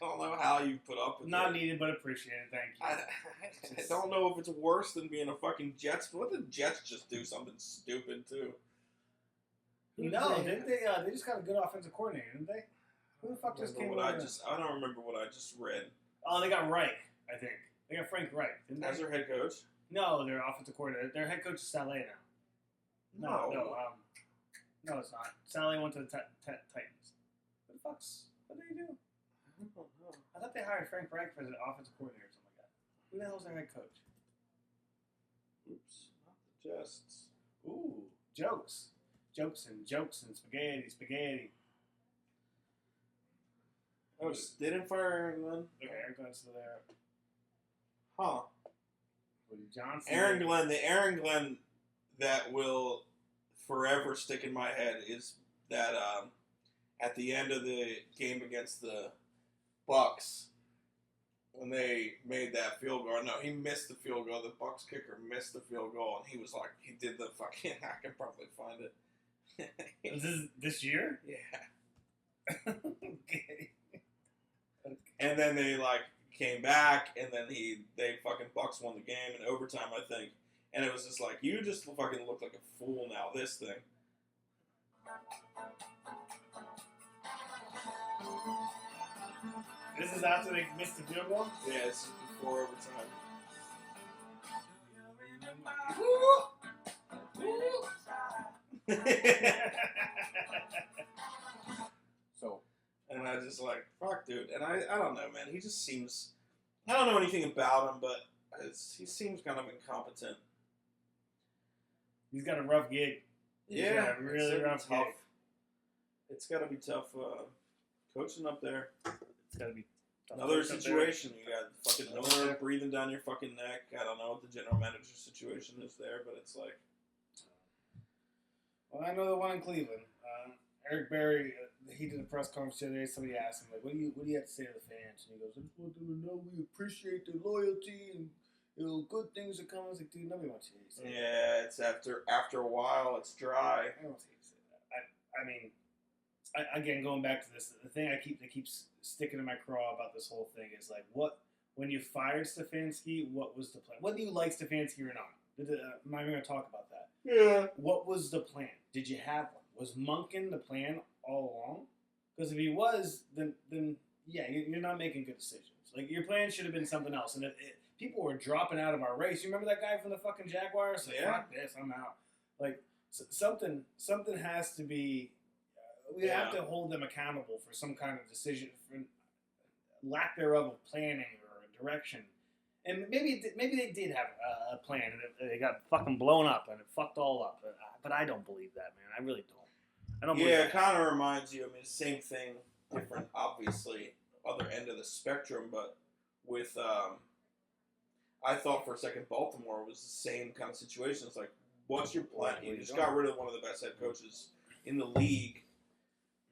don't know how you put up with Not it. needed, but appreciated. Thank you. I don't know if it's worse than being a fucking Jets. What did Jets just do something stupid too? No, didn't they? They just got a good offensive coordinator, didn't they? Who the fuck just came over? I don't remember what I just read. Oh, they got Reich, I think. They got Frank Reich, didn't they? As their head coach? No, their offensive coordinator. Their head coach is Saleh now. No, it's not. Saleh went to the Titans. What the fuck's? What did he do? I don't know. I thought they hired Frank Reich as an offensive coordinator or something like that. Who the hell's their head coach? Oops, not the Jets. Ooh, jokes. Jokes and spaghetti. Oh, they didn't fire Aaron Glenn? Okay, Aaron Glenn's still there. Huh. Woody Johnson. The Aaron Glenn that will forever stick in my head is that at the end of the game against the Bucks, when they made that field goal, no, he missed the field goal. The Bucks kicker missed the field goal, and he was like, he did the fucking, I can probably find it. Is this year? Yeah. Okay. And then they like came back, and then they fucking Bucks won the game in overtime, I think. And it was just like, you just fucking look like a fool now. This thing. This is after they missed the field goal? Yeah, it's before overtime. So, And I just like, fuck, dude. And I don't know, man. He just seems, I don't know anything about him, but he seems kind of incompetent. He's got a rough gig. Yeah, got a really it's rough tough. gig. It's got to be tough coaching up there. It's got to be tough Another coach up there. situation. You got fucking Miller breathing down your fucking neck. I don't know what the general manager situation is there, but it's like, Well, I know the one in Cleveland. Eric Berry, he did a press conference today. Somebody asked him, like, what do you have to say to the fans? And he goes, I just want them to know we appreciate their loyalty and good things are coming. I was like, dude, nobody wants you to say that. Yeah, it's after a while, it's dry. I don't want you to say that. I mean, again, going back to this, the thing that keeps sticking in my craw about this whole thing is like, when you fired Stefanski, what was the plan? Whether you like Stefanski or not, I'm not even going to talk about that. Yeah. What was the plan? Did you have one? Was Monken the plan all along? Because if he was, then yeah, you're not making good decisions. Like, your plan should have been something else. And people were dropping out of our race. You remember that guy from the fucking Jaguars? Like, Yeah. fuck this, I'm out. Like, something has to be. We have to hold them accountable for some kind of decision, for lack thereof of planning or direction. And maybe they did have a plan, and they got fucking blown up, and it fucked all up. But I don't believe that, man. I really don't. I don't believe Yeah, that. it kind of reminds you. I mean, same thing, different, obviously, other end of the spectrum. But with, I thought for a second Baltimore was the same kind of situation. It's like, what's your plan? You just got rid of one of the best head coaches in the league.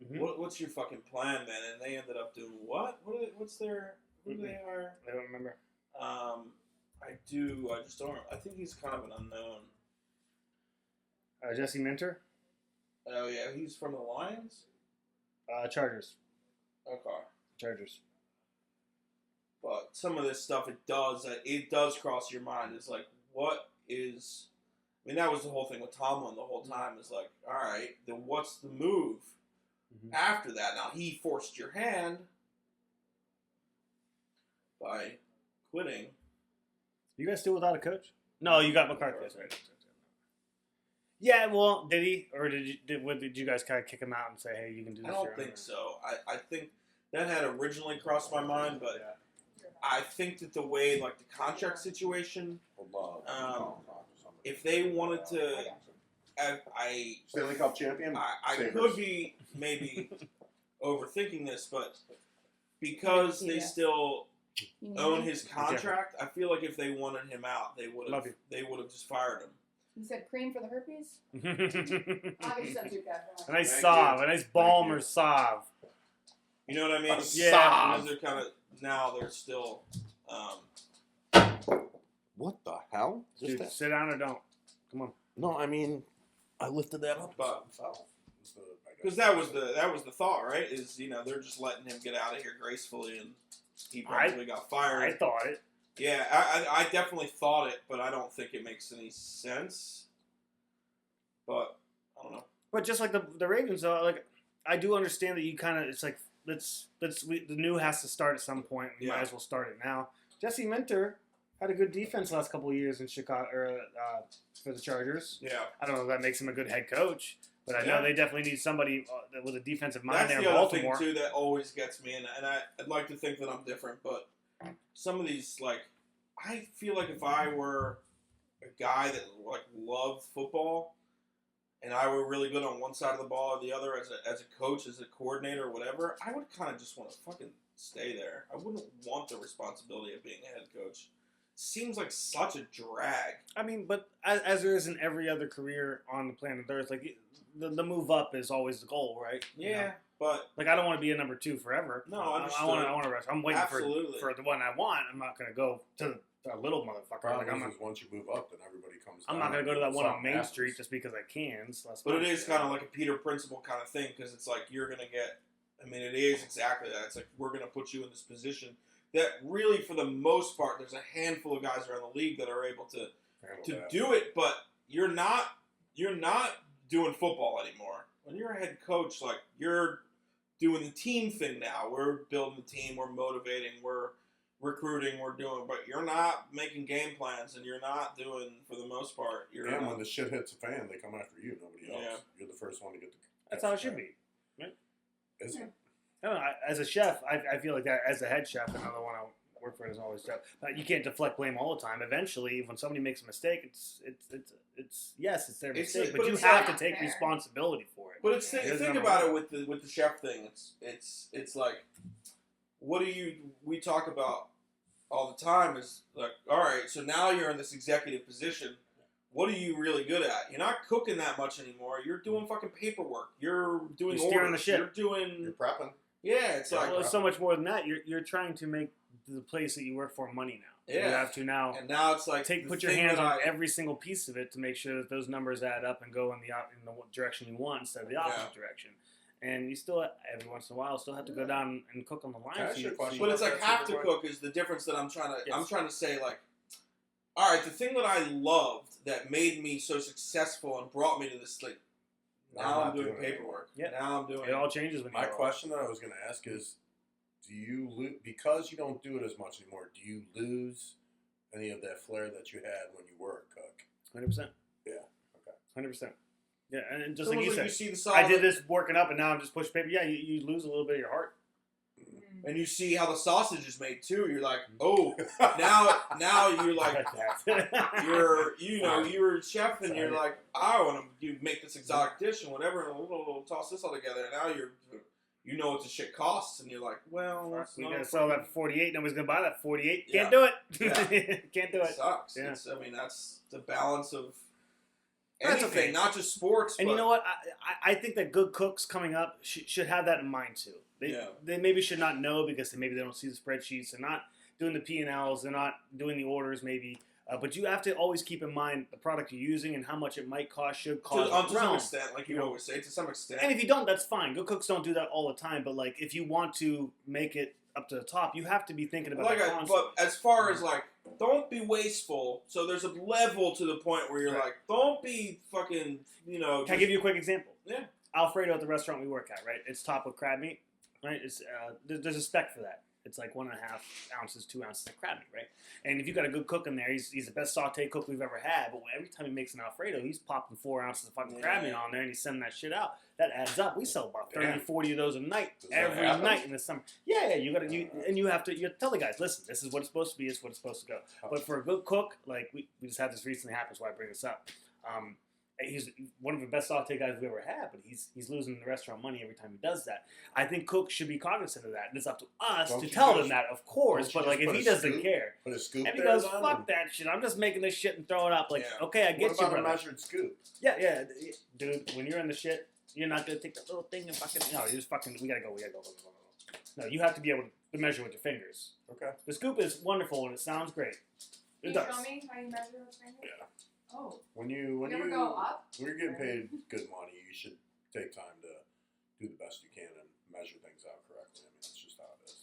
Mm-hmm. What's your fucking plan, man? And they ended up doing what? What's their? Who do they hire? I don't remember. I do. I just don't. I think he's kind of an unknown. Jesse Minter, Oh yeah, he's from the Lions. Chargers. Okay. Chargers. But some of this stuff, it does cross your mind. It's like, what is? I mean, that was the whole thing with Tomlin the whole time. Is like, all right, then what's the move after that? Now he forced your hand by quitting. You guys still without a coach? No, you got McCarthy. That's right. Yeah, well, did he, or did you guys kind of kick him out and say, hey, you can do this? I don't think so. I think that had originally crossed my mind, but I think that the way, like, the contract situation, if they wanted to, I Stanley Cup champion. I Sabres. could be maybe overthinking this, but because they still own his contract, I feel like if they wanted him out, they would have just fired him. You said cream for the herpes? a Obviously, that's your guy. nice Thank salve, you. a nice balm or salve. You know what I mean? Yeah. Because they're kind of now they're still. What the hell? Just Dude, that? sit down or don't. Come on. No, I mean, I lifted that up. But because that was the thought, right? Is they're just letting him get out of here gracefully, and he probably got fired. I thought it. Yeah, I definitely thought it, but I don't think it makes any sense. But I don't know. But just like the Ravens, though, like I do understand that you kind of it's like the new has to start at some point. We might as well start it now. Jesse Minter had a good defense the last couple of years in Chicago for the Chargers. Yeah, I don't know if that makes him a good head coach, but I know they definitely need somebody with a defensive mind that's there in the other Baltimore. thing too that always gets me, and I'd like to think that I'm different, but some of these, like, I feel like if I were a guy that like loved football, and I were really good on one side of the ball or the other as a coach, as a coordinator, or whatever, I would kind of just want to fucking stay there. I wouldn't want the responsibility of being a head coach. Seems like such a drag. I mean, but as there is in every other career on the planet Earth, like the move up is always the goal, right? Yeah, You know? but Like I don't want to be a number 2 forever. No, I understood. want to rest. I'm waiting Absolutely. for the one I want. I'm not going to go to the little motherfucker. Problem Like, is once you move up, then everybody comes. I'm down not going to go to that one on Main happens. Street just because I can. So that's But it fine. is kind of like a Peter Principle kind of thing, because it's like you're going to get, I mean, it is exactly that. It's like, we're going to put you in this position that really, for the most part, there's a handful of guys around the league that are able to Handle that. do it, but you're not doing football anymore. When you're a head coach, like, you're doing the team thing now. We're building the team, we're motivating, we're recruiting, we're doing, but you're not making game plans, and you're not doing, for the most part, you're And not. when the shit hits a fan, they come after you. Nobody else. Yeah. You're the first one to get the. That's how it should be. Is it? I don't know, as a chef, I feel like that as a head chef, another one I work for is always chef. But you can't deflect blame all the time. Eventually, when somebody makes a mistake, it's yes, it's their It's- mistake, but but you it's have not to take fair. responsibility for it. But it's It is think number about one. it with the chef thing. It's like, what do we talk about all the time is like, all right, so now you're in this executive position. What are you really good at? You're not cooking that much anymore. You're doing fucking paperwork. You're doing You're steering orders. the ship. You're doing You're prepping. yeah. It's like Well, it's so much more than that. You're trying to make the place that you work for money now. Yeah. You have to now And now it's like put the your thing hands that on I- every single piece of it to make sure that those numbers add up and go in the direction you want instead of the opposite direction. And you still, every once in a while, still have to go down and cook on the line. Can I ask you a question? But it's like That's have a to good cook is the difference that I'm trying Yes. to say, like, all right, the thing that I loved that made me so successful and brought me to this, like, now I'm doing paperwork. Yeah. Now I'm doing It all changes when you My grow up. question that I was going to ask is, do you lose because you don't do it as much anymore? Do you lose any of that flair that you had when you were a cook? 100%. Yeah. Okay. 100%. Yeah, and just It's like you almost said, you see the I sausage, did this working up, and now I'm just pushing paper. Yeah, you lose a little bit of your heart. and you see how the sausage is made too. You're like, oh, now you're like, you're a chef, and you're like, I want to make this exotic dish and whatever, and we'll toss this all together. And now you know what the shit costs, and you're like, well, it's We not gotta sell that for 48. Nobody's gonna buy that for 48. Yeah. Can't do it. Yeah. Can't do It it. sucks. Yeah. I mean, that's the balance of That's anything, okay. not just sports. And but you know what? I think that good cooks coming up should have that in mind too. They maybe should not know because maybe they don't see the spreadsheets. They're not doing the P&Ls. They're not doing the orders maybe. But you have to always keep in mind the product you're using and how much it might cost, should cost. to some around. extent, like you always say, to some extent. And if you don't, that's fine. Good cooks don't do that all the time. But like, if you want to make it up to the top, you have to be thinking about that constantly. But as far as like, don't be wasteful. So there's a level to the point where you're Right. like, don't be fucking, Can I give you a quick example? Yeah. Alfredo at the restaurant we work at, right? It's topped with crab meat, right? It's there's a spec for that. It's like 1.5 ounces, 2 ounces of crab meat, right? And if you got a good cook in there, he's the best saute cook we've ever had. But every time he makes an Alfredo, he's popping 4 ounces of fucking crab meat on there, and he's sending that shit out. That adds up. We sell about 30, Damn. 40 of those a night, Does that every happen? night in the summer. Yeah, you have to tell the guys, listen, this is what it's supposed to be. It's what it's supposed to go. But for a good cook, like we just had this recently happen, so I bring this up. He's one of the best saute guys we've ever had, but he's losing the restaurant money every time he does that. I think cooks should be cognizant of that, and it's up to us Don't to you tell just- them that, of course. don't you But like, just if put he a doesn't scoop? care, Put a scoop and he there goes, then, "Fuck and- that shit! I'm just making this shit and throwing it up." Like, Yeah. okay, I get What you, about a brother. measured scoop? Yeah, dude. When you're in the shit, you're not gonna take that little thing and fucking. No, you just fucking. We gotta go. No, you have to be able to measure with your fingers. Okay. The scoop is wonderful and it sounds great. Can It you does. show me how you measure those fingers? Yeah. Oh, When you ever go up? you're getting paid good money, you should take time to do the best you can and measure things out correctly. I mean, that's just how it is.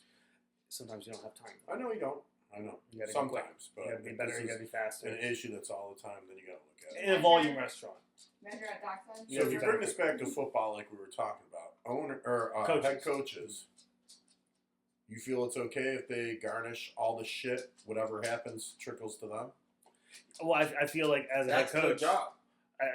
Sometimes you don't have time. I know you don't. I know. You gotta go quick. Sometimes, but You gotta be if better. this You gotta is be faster. an issue that's all the time, then you gotta look at it. In a volume restaurant. Measure at Dockside? Yeah, So if be you better. bring this back to football, like we were talking about, head coaches, you feel it's okay if they garnish all the shit, whatever happens trickles to them? Well, I feel like as a That's head their coach, job.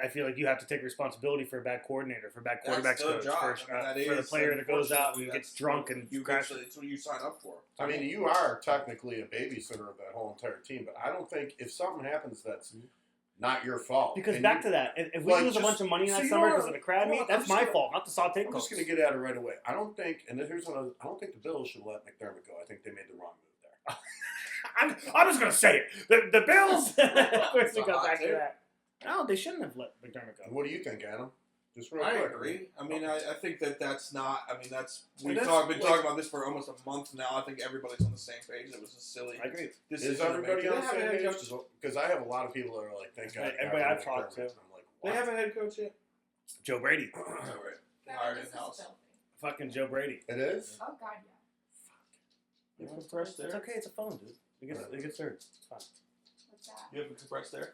I feel like you have to take responsibility for a bad coordinator, for a bad quarterbacks That's their coach, job. for, I mean, that for the is, player that goes out and unfortunately, gets that's drunk what and you crashes. It's what you sign up for. I mean, you are technically a babysitter of that whole entire team, but I don't think if something happens that's not your fault. Because and back you- to that, if we like, lose a just- bunch of money so that you summer know because of the crab what, meat, I'm that's just my gonna- fault, not the saute I'm coach. just going to get at it right away. I don't think, and here's what I don't think the Bills should let McDermott go. I think they made the wrong move there. I'm just gonna say it. The Bills. Of course, we It's a go hot back to take. that. No, they shouldn't have let McDermott go. What do you think, Adam? Just real I quick. agree. I mean, I think that's not. I mean, we've that's been like- talking about this for almost a month now. I think everybody's on the same page. It was a silly. I agree. Is everybody on the same page? Because I have a lot of people that are like, thank God. Everybody I've talked to. I'm like, They what? have a head coach yet? Joe Brady. All right. Kevin, Hired this is in-house. filthy. Fucking Joe Brady. It is? Oh, God, yeah. You have a compressed It's there? okay. It's a phone, dude. It gets third. It's fine. What's that? You have a compressed there?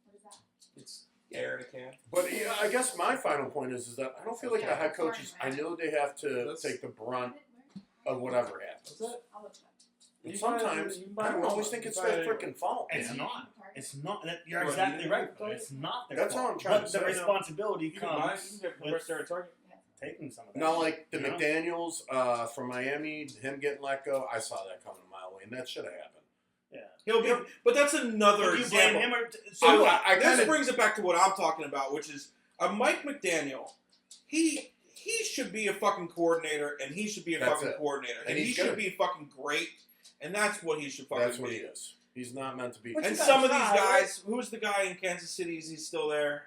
What is that? It's air in a can. But yeah, I guess my final point is that I don't feel like the head coaches, I know they have to That's- take the brunt Where? of whatever happens. What's that? I'll look it up. But You sometimes, buy it- you buy I it don't at always Walmart. think You it's buy it their anywhere. freaking fault. It's man. not. It's not. You're What, exactly you right, didn't but tell it's not their That's fault. all I'm trying But to the say. responsibility You can buy. comes You can get compressed air at Target. taking some of that. Now, like the You know? McDaniels from Miami, him getting let go, I saw that coming a mile away, and that should have happened. Yeah. He'll be, but that's another Would you blame example. him or So I this kinda- brings it back to what I'm talking about, which is Mike McDaniel. He should be a fucking coordinator, and he should be a That's fucking it. coordinator, And and he's he should good. be fucking great, and that's what he should fucking That's what be. he is. He's not meant to be. But And you got some of these shot, guys, who's the guy in Kansas City? Is he still there?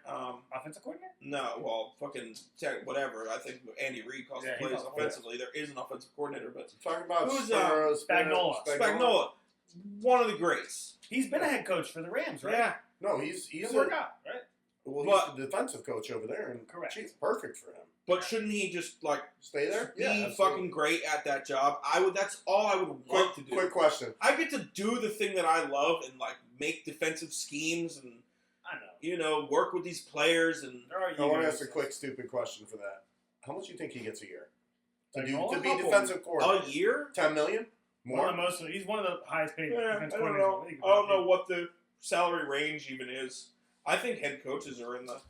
Offensive coordinator? No, well, fucking whatever. I think Andy Reid calls Yeah, the he plays calls offensively. There is an offensive coordinator, but Talking about Who's, Spagnuolo. Spagnuolo, one of the greats. He's been a head coach for the Rams, right? Yeah, No, he's He'll work out, right? well, But- he's the defensive coach over there, and Correct. It's perfect for him. but shouldn't he just like Stay there. be Yeah, absolutely. fucking great at that job? That's all I would want to do. Quick question. I get to do the thing that I love and like make defensive schemes and I know. work with these players and There are I want to years. ask a quick, stupid question for that. How much do you think he gets a year Spagnuolo? to be defensive a coordinator? year. 10 million One of more. the most. He's one of the highest paid Yeah, defense I don't coordinators know. in the league. I don't know what the salary range even is. I think head coaches are in the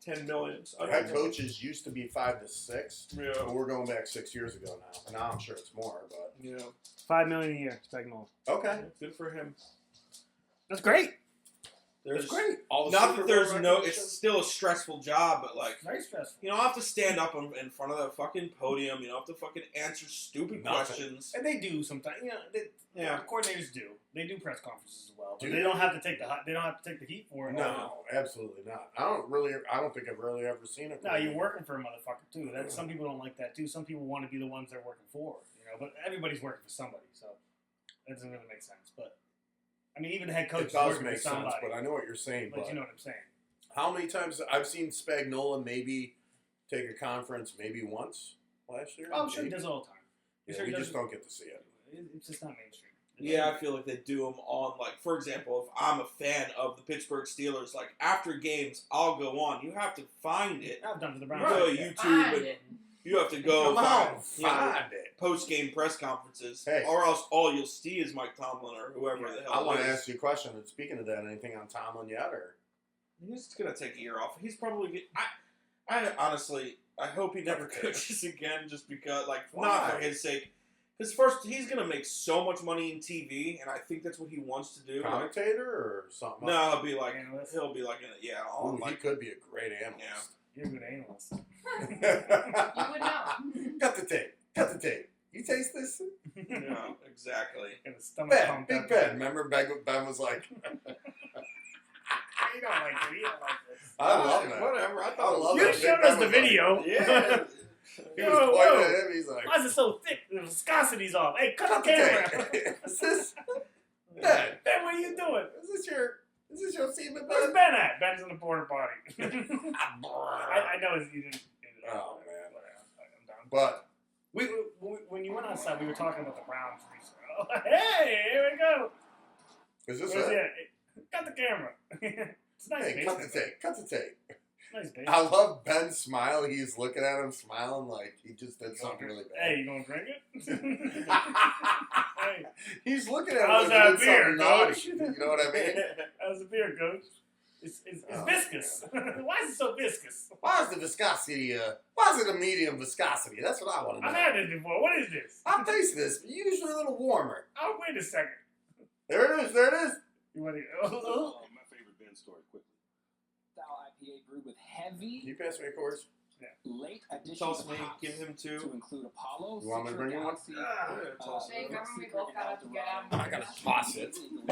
10 millions. I Our don't head know. coaches used to be 5 to 6, Yeah. but we're going back 6 years ago now. And now I'm sure it's more, but Yeah. $5 million a year, Spagnuolo. okay, Good for him. That's great. There's that's great. All the not Super that there's Bowl no. recognition. It's still a stressful job, but like Very stressful. I have to stand up in front of the fucking podium. I have to fucking answer stupid Nothing. questions. And they do sometimes. Yeah. The coordinators do. They do press conferences as well, but Do they they? don't have to take the they don't have to take the heat for it. No, absolutely not. I don't think I've really ever seen it. No, you're working for a motherfucker too. That some people don't like that too. Some people want to be the ones they're working for, but everybody's working for somebody, so that doesn't really make sense. But I mean, even the head coach It is does working make for sense, somebody. but I know what you're saying. But But you know what I'm saying. how many times I've seen Spagnuolo maybe take a conference maybe once last year? Oh, I'm sure he Maybe. does it all the time. I'm Yeah, sure we he just does don't get to see it. It's just not mainstream. Yeah, I feel like they do them on, like, for example, if I'm a fan of the Pittsburgh Steelers, like, after games, I'll go on. You have to find it. I've done to the You Browns. go to YouTube and you have to go Come on, find find it. post-game press conferences, Hey. or else all you'll see is Mike Tomlin or whoever the hell I want it to is. ask you a question. And speaking of that, anything on Tomlin yet, or He's going to take a year off. He's probably... I honestly, I hope he never Okay. coaches again just because, like, Why? not for his sake. Because first, he's going to make so much money in TV, and I think that's what he wants to do. Like, commentator or something? no, he'll be like, Analyst. in a, on Ooh, he like, could be a great analyst. You're a good analyst. You would know. Cut the tape. Cut the tape. You taste this? yeah, exactly. And the stomach Ben, pumped Big up. Ben. Remember Ben was like, You don't like it. You don't like this. I love that. Whatever. I I thought love You that. showed Big us Ben the was like- video. Yeah. He was Whoa, pointing whoa. at him. He's like, Why is it so thick? The viscosity's off. Hey, cut cut the the camera. tape. Is this Ben? Ben, what are you doing? Is this your semen, Where's Ben? Ben at? Ben's in the porta potty. I know you didn't. Oh, man. I'm done. But When you went outside, we were talking about the Browns. Oh, hey, here we go. is this Where's it? it? Cut the camera. It's a nice Hey, cut the basement. tape. Cut the tape. Nice basement. I love Ben's smile. He's looking at him smiling like he just did something really bad. Hey, you gonna drink it? Hey, He's looking at How's him that like he did beer, something naughty. coach? You know what I mean? how's the beer, coach? It's Oh, viscous. Why is it so viscous? Why is the viscosity? Why is it a medium viscosity? That's what I want to I've know. had this before. What is this? I'll taste this. But usually a little warmer. Oh, wait a second. There it is. There it is. You want to? My favorite Ben story, quickly. Style IPA brewed with Can heavy, you pass me a course? late additions Toss of me, hops give him to two. include Apollo, You want me to bring you one? Galaxy, toss Jake, it. remember we both got up to get out? I gotta toss it. A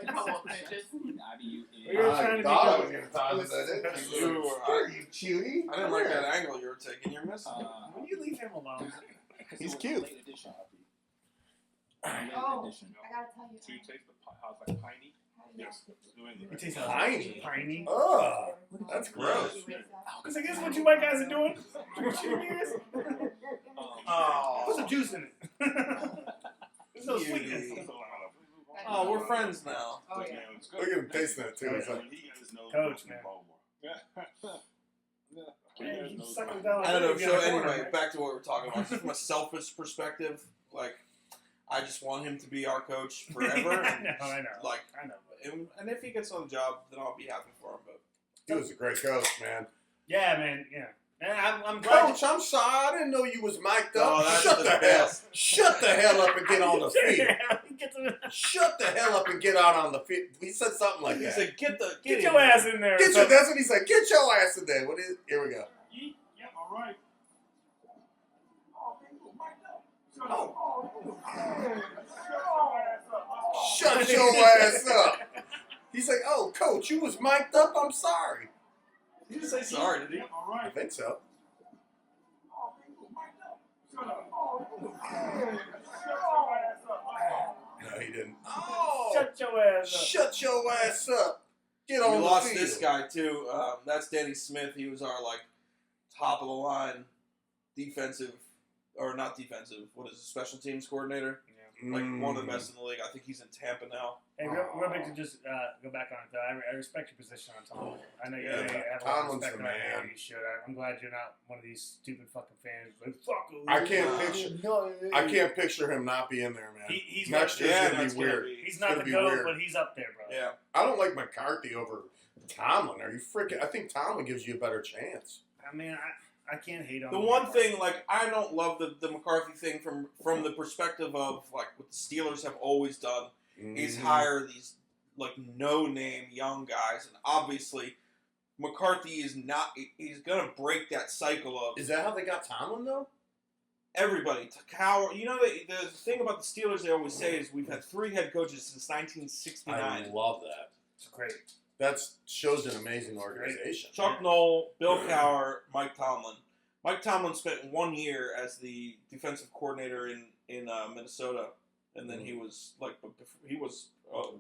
couple of pitches. We were trying to be thought I was good. gonna toss it. I didn't. You Are you cutie? I didn't like that angle you were taking. You're missing. Will you leave him alone? He's cute. Oh, I gotta tell you. So you taste the house like piney? How do you Yes. New It England. tastes Piney. Piney. Ugh, that's He gross. wakes up. Because I guess what you white guys are doing. Put some juice in it. There's no Cutie. sweetness. Oh, we're friends now. Oh, yeah. Look at him tasting it too. He's like, Coach, man. Hey, you suck him down like I don't know. that, you'd be So on the corner, anyway, right? back to what we were talking about. Just from a selfish perspective, like I just want him to be our coach forever. I And, know, I know. like, I know. and if he gets on the job, then I'll be happy for him. But he was a great coach, man. Yeah, man. Yeah. And I'm glad. Coach, I'm sorry. I didn't know you was mic'd up. Oh, that's Shut the the hell. best. Shut the hell up and get on the field. Yeah, he gets in- Shut the hell up and get out on the field. He said something like he that. said, "Get Get in your there." ass in there. Get your, that's what he said. Get your ass in there. What is? Here we go. Yeah, all right. Shut your ass up. He's like, oh, coach, you was mic'd up. I'm sorry. He didn't say sorry, did he? All I right. think so. Shut your ass up. No, he didn't. Oh, Shut your ass up. shut your ass up. Get on We the lost field. this guy too. That's Danny Smith. He was our like top of the line defensive, or not defensive. What is it, special teams coordinator? Like one of the best in the league. I think he's in Tampa now. Hey, real quick to just go back on it, though. I respect your position on Tom. I know you Yeah, have a lot of Tomlin's respect the for that. man. You should. I'm glad you're not one of these stupid fucking fans. Like, fuck him. I can't picture him not being there, man. He's Next not, year's Yeah, gonna that's be gonna weird. be- he's It's not gonna the be GOAT, weird. but he's up there, bro. Yeah. I don't like McCarthy over Tomlin. Are you freaking? I think Tomlin gives you a better chance. I mean, I can't hate on The him. one thing, like, I don't love the McCarthy thing from the perspective of like what the Steelers have always done is Mhm. hire these like no-name young guys, and obviously McCarthy is not. He's gonna break that cycle of Is that how they got Tomlin though? everybody. Cowher, you know, the thing about the Steelers they always say is we've had 3 head coaches since I 1969. love that. It's great. That shows an amazing organization. Chuck Noll, Bill Cowher, Mike Tomlin. Mike Tomlin spent 1 year as the defensive coordinator in Minnesota, and then he was like, he was other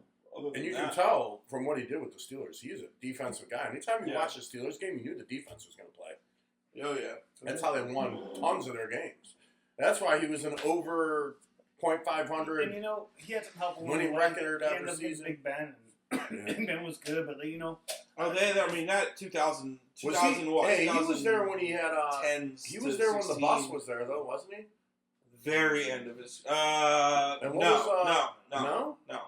than And you that. can tell from what he did with the Steelers, he's a defensive guy. Anytime you Yeah. watch the Steelers game, you knew the defense was going to play. Oh yeah, That's how they won tons of their games. That's why he was an over .500. And you know, he had some help. Winning along the way. record He every ended up getting season. Big Ben, and Ben was good, but you know, Oh, I mean that 2000 Was 2000 he? what? Hey, he was there when he had. 10s He was to there when the 16. bus was there, though, wasn't he? Very end of his. And what No, was, no, no,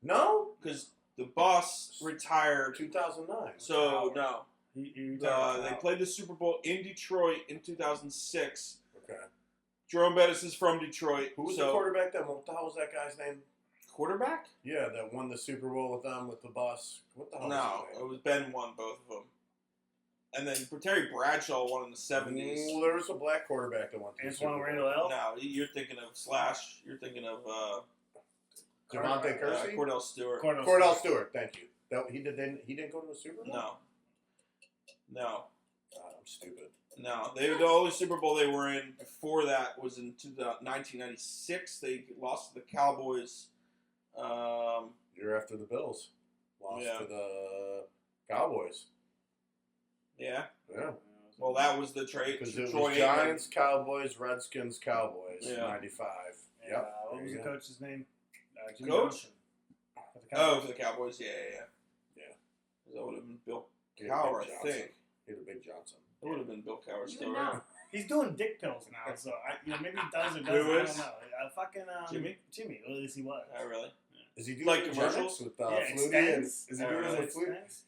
no. because the boss retired. 2009. So no, he they played the Super Bowl in Detroit in 2006. Okay. Jerome Bettis is from Detroit. Who was so, the quarterback then? What the hell was that guy's name? Quarterback? Yeah, that won the Super Bowl with them with the bus. What the hell? No, was his it name? was Ben won both of them. And then Terry Bradshaw won in the 70s. Well, there was a black quarterback that won. To the Super Antoine Bowl. Randall L. No, you're thinking of Slash. You're thinking of Devontae Kersey. Cordell Stewart. Cordell Stewart. Thank you. That he didn't go to a Super Bowl. No. God, I'm stupid. No, the only Super Bowl they were in before that was in 1996. They lost to the Cowboys. Year after the Bills lost Yeah. to the Cowboys. Yeah. Yeah, Well, that was the trade. because it Troy was Aikman. Giants, Cowboys, Redskins, Cowboys. Yeah. 95. And, Yep. what there was you the go. coach's name? Jimmy Coach? Johnson. For the Oh, Cowboys. for the Cowboys. Yeah. Yeah. That would have been Bill He had Cowher, Big I Johnson. think. He had a big Johnson. It would have been Bill Cowher You still, would right? know. He's doing dick pills now, so maybe he does or Who doesn't. I is? don't know. Fucking Jimmy? Jimmy. Well, at least he was. Oh, really? Is he doing Like commercials commercials? with Yeah, Flutie? And, Extends. is he Oh, doing really? it with Flutie? Extends.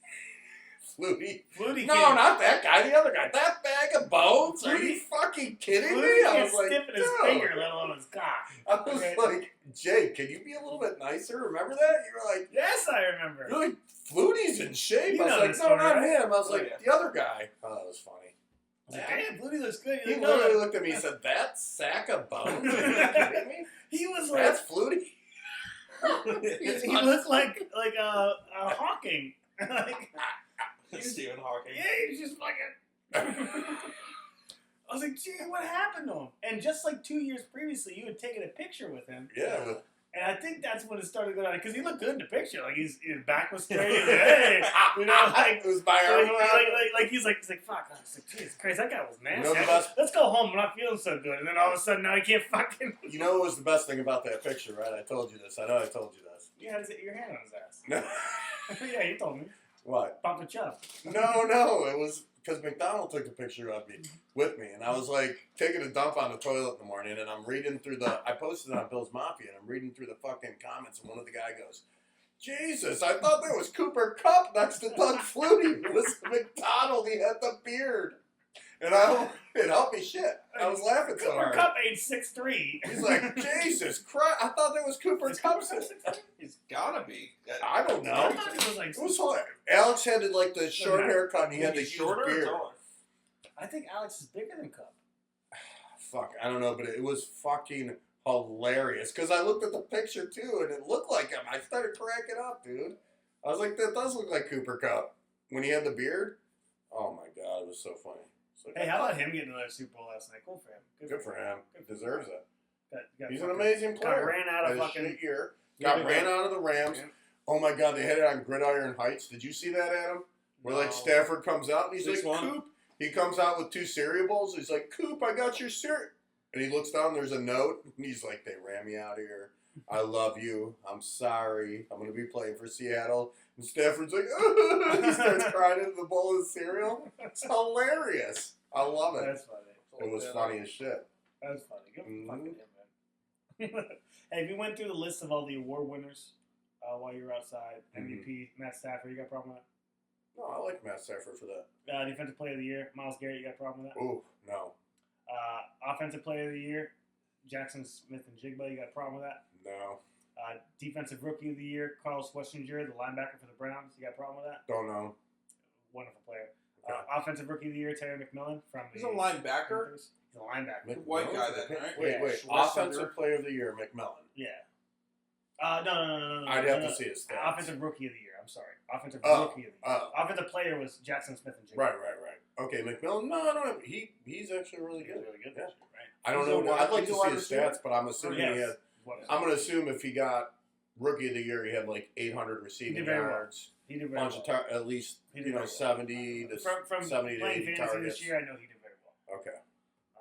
Flutie? Flutie No, can't- not that guy. The other guy. That bag of bones? Are you Flutie- fucking kidding me? Flutie I can't was like, stiffen his dude. finger, let alone his cock. I was Okay. like, Jake, can you be a little bit nicer? Remember that? You were like, Yes, I remember. you're like, Flutie's in shape. You I was know like, this no, story, not right? him. I was Oh, like, yeah. the other guy. Oh, that was funny. I was like, hey, Flutie looks good. He He's like, literally no, looked at me and said, that sack of bones? Are you kidding me? he was like, That's Flutie? he looked like Hawking. Like, Stephen Hawking. yeah, he's just fucking. I was like, gee, what happened to him? And just like 2 years previously, you had taken a picture with him. Yeah, with And I think that's when it started to go down. Because he looked good in the picture. Like, his back was straight. And, hey, you know, like, it was by like, our he's like, fuck. I was like, Jesus Christ, that guy was nasty. You know the best- Let's go home. I'm not feeling so good. And then all of a sudden, now he can't fucking. You know what was the best thing about that picture, right? I told you this. I know I told you this. You had your hand on his ass. No. Yeah, you told me. What? Papa Chubb. No. It was because McDonald took a picture of me with me, and I was like taking a dump on the toilet in the morning, and I'm reading through I posted it on Bill's Mafia, and I'm reading through the fucking comments, and one of the guy goes, Jesus, I thought there was Cooper Kupp next to Doug Flutie. It was McDonald. He had the beard. And it helped me shit. I was laughing so Cooper hard. Kupp age 6'3". He's like, Jesus Christ, I thought there was Cooper Kupp. He's gotta be. I don't I know. thought he was like. It was hard. Alex had like the short haircut, and he had the He's huge shorter or beard. taller? I think Alex is bigger than Kupp. Fuck, I don't know, but it was fucking hilarious. Because I looked at the picture too, and it looked like him. I started cracking up, dude. I was like, that does look like Cooper Cup when he had the beard. Oh my god, it was so funny. So, Hey, how about him getting another Super Bowl last night? Cool for him. Good for him. Deserves it. Got He's an fucking- amazing player. Got ran out of Had a fucking. shit year. Yeah, Got ran out of the Rams. Yeah. Oh my god, they had it on Gridiron Heights. Did you see that, Adam? Where like No. Stafford comes out and he's 6-1. like, Coop. He comes out with 2 cereal bowls. He's like, Coop, I got your cereal. And he looks down, there's a note. And he's like, they ran me out of here. I love you. I'm sorry. I'm going to be playing for Seattle. And Stafford's like, he starts crying into the bowl of cereal. It's hilarious. I love it. That's funny. It was funny as shit. That's funny. Good for Mhm. fucking him, man. Hey, if you went through the list of all the award winners while you were outside, MVP, Matt Stafford, you got a problem with No, I like Matt Stafford for that. that? Defensive Player of the Year, Myles Garrett, you got a problem with that? Ooh, no. Offensive Player of the Year, Jackson Smith and Jigba, you got a problem with that? No. Defensive Rookie of the Year, Carl Schwarzenegger, the linebacker for the Browns, you got a problem with that? Don't know. Wonderful player. Okay. Offensive Rookie of the Year, Terry McMillan from the He's a linebacker. Panthers. He's a linebacker. White guy then, right? Wait, Yeah, wait. Schwarzenegger. Offensive Player of the Year, McMillan. Yeah. No. I'd have to see his stats. Offensive Rookie of the Year. I'm sorry. Offensive Oh, Rookie of the Year. oh. Offensive player was Jackson Smith and Jigba. Right. Okay, McMillan. No, I don't know. He's actually really He's good. really good. Yeah. This year, right? I don't He's a know. wide- I'd like he's to a see wide his receiver? stats, but I'm assuming he Yes. had. What is I'm going to assume if he got Rookie of the Year, he had like 800 receiving did very well. yards, He did very bunch well. of at least He did very well. 70 to From 70 to playing 80 fantasy targets. this year, I know he did very well. Okay.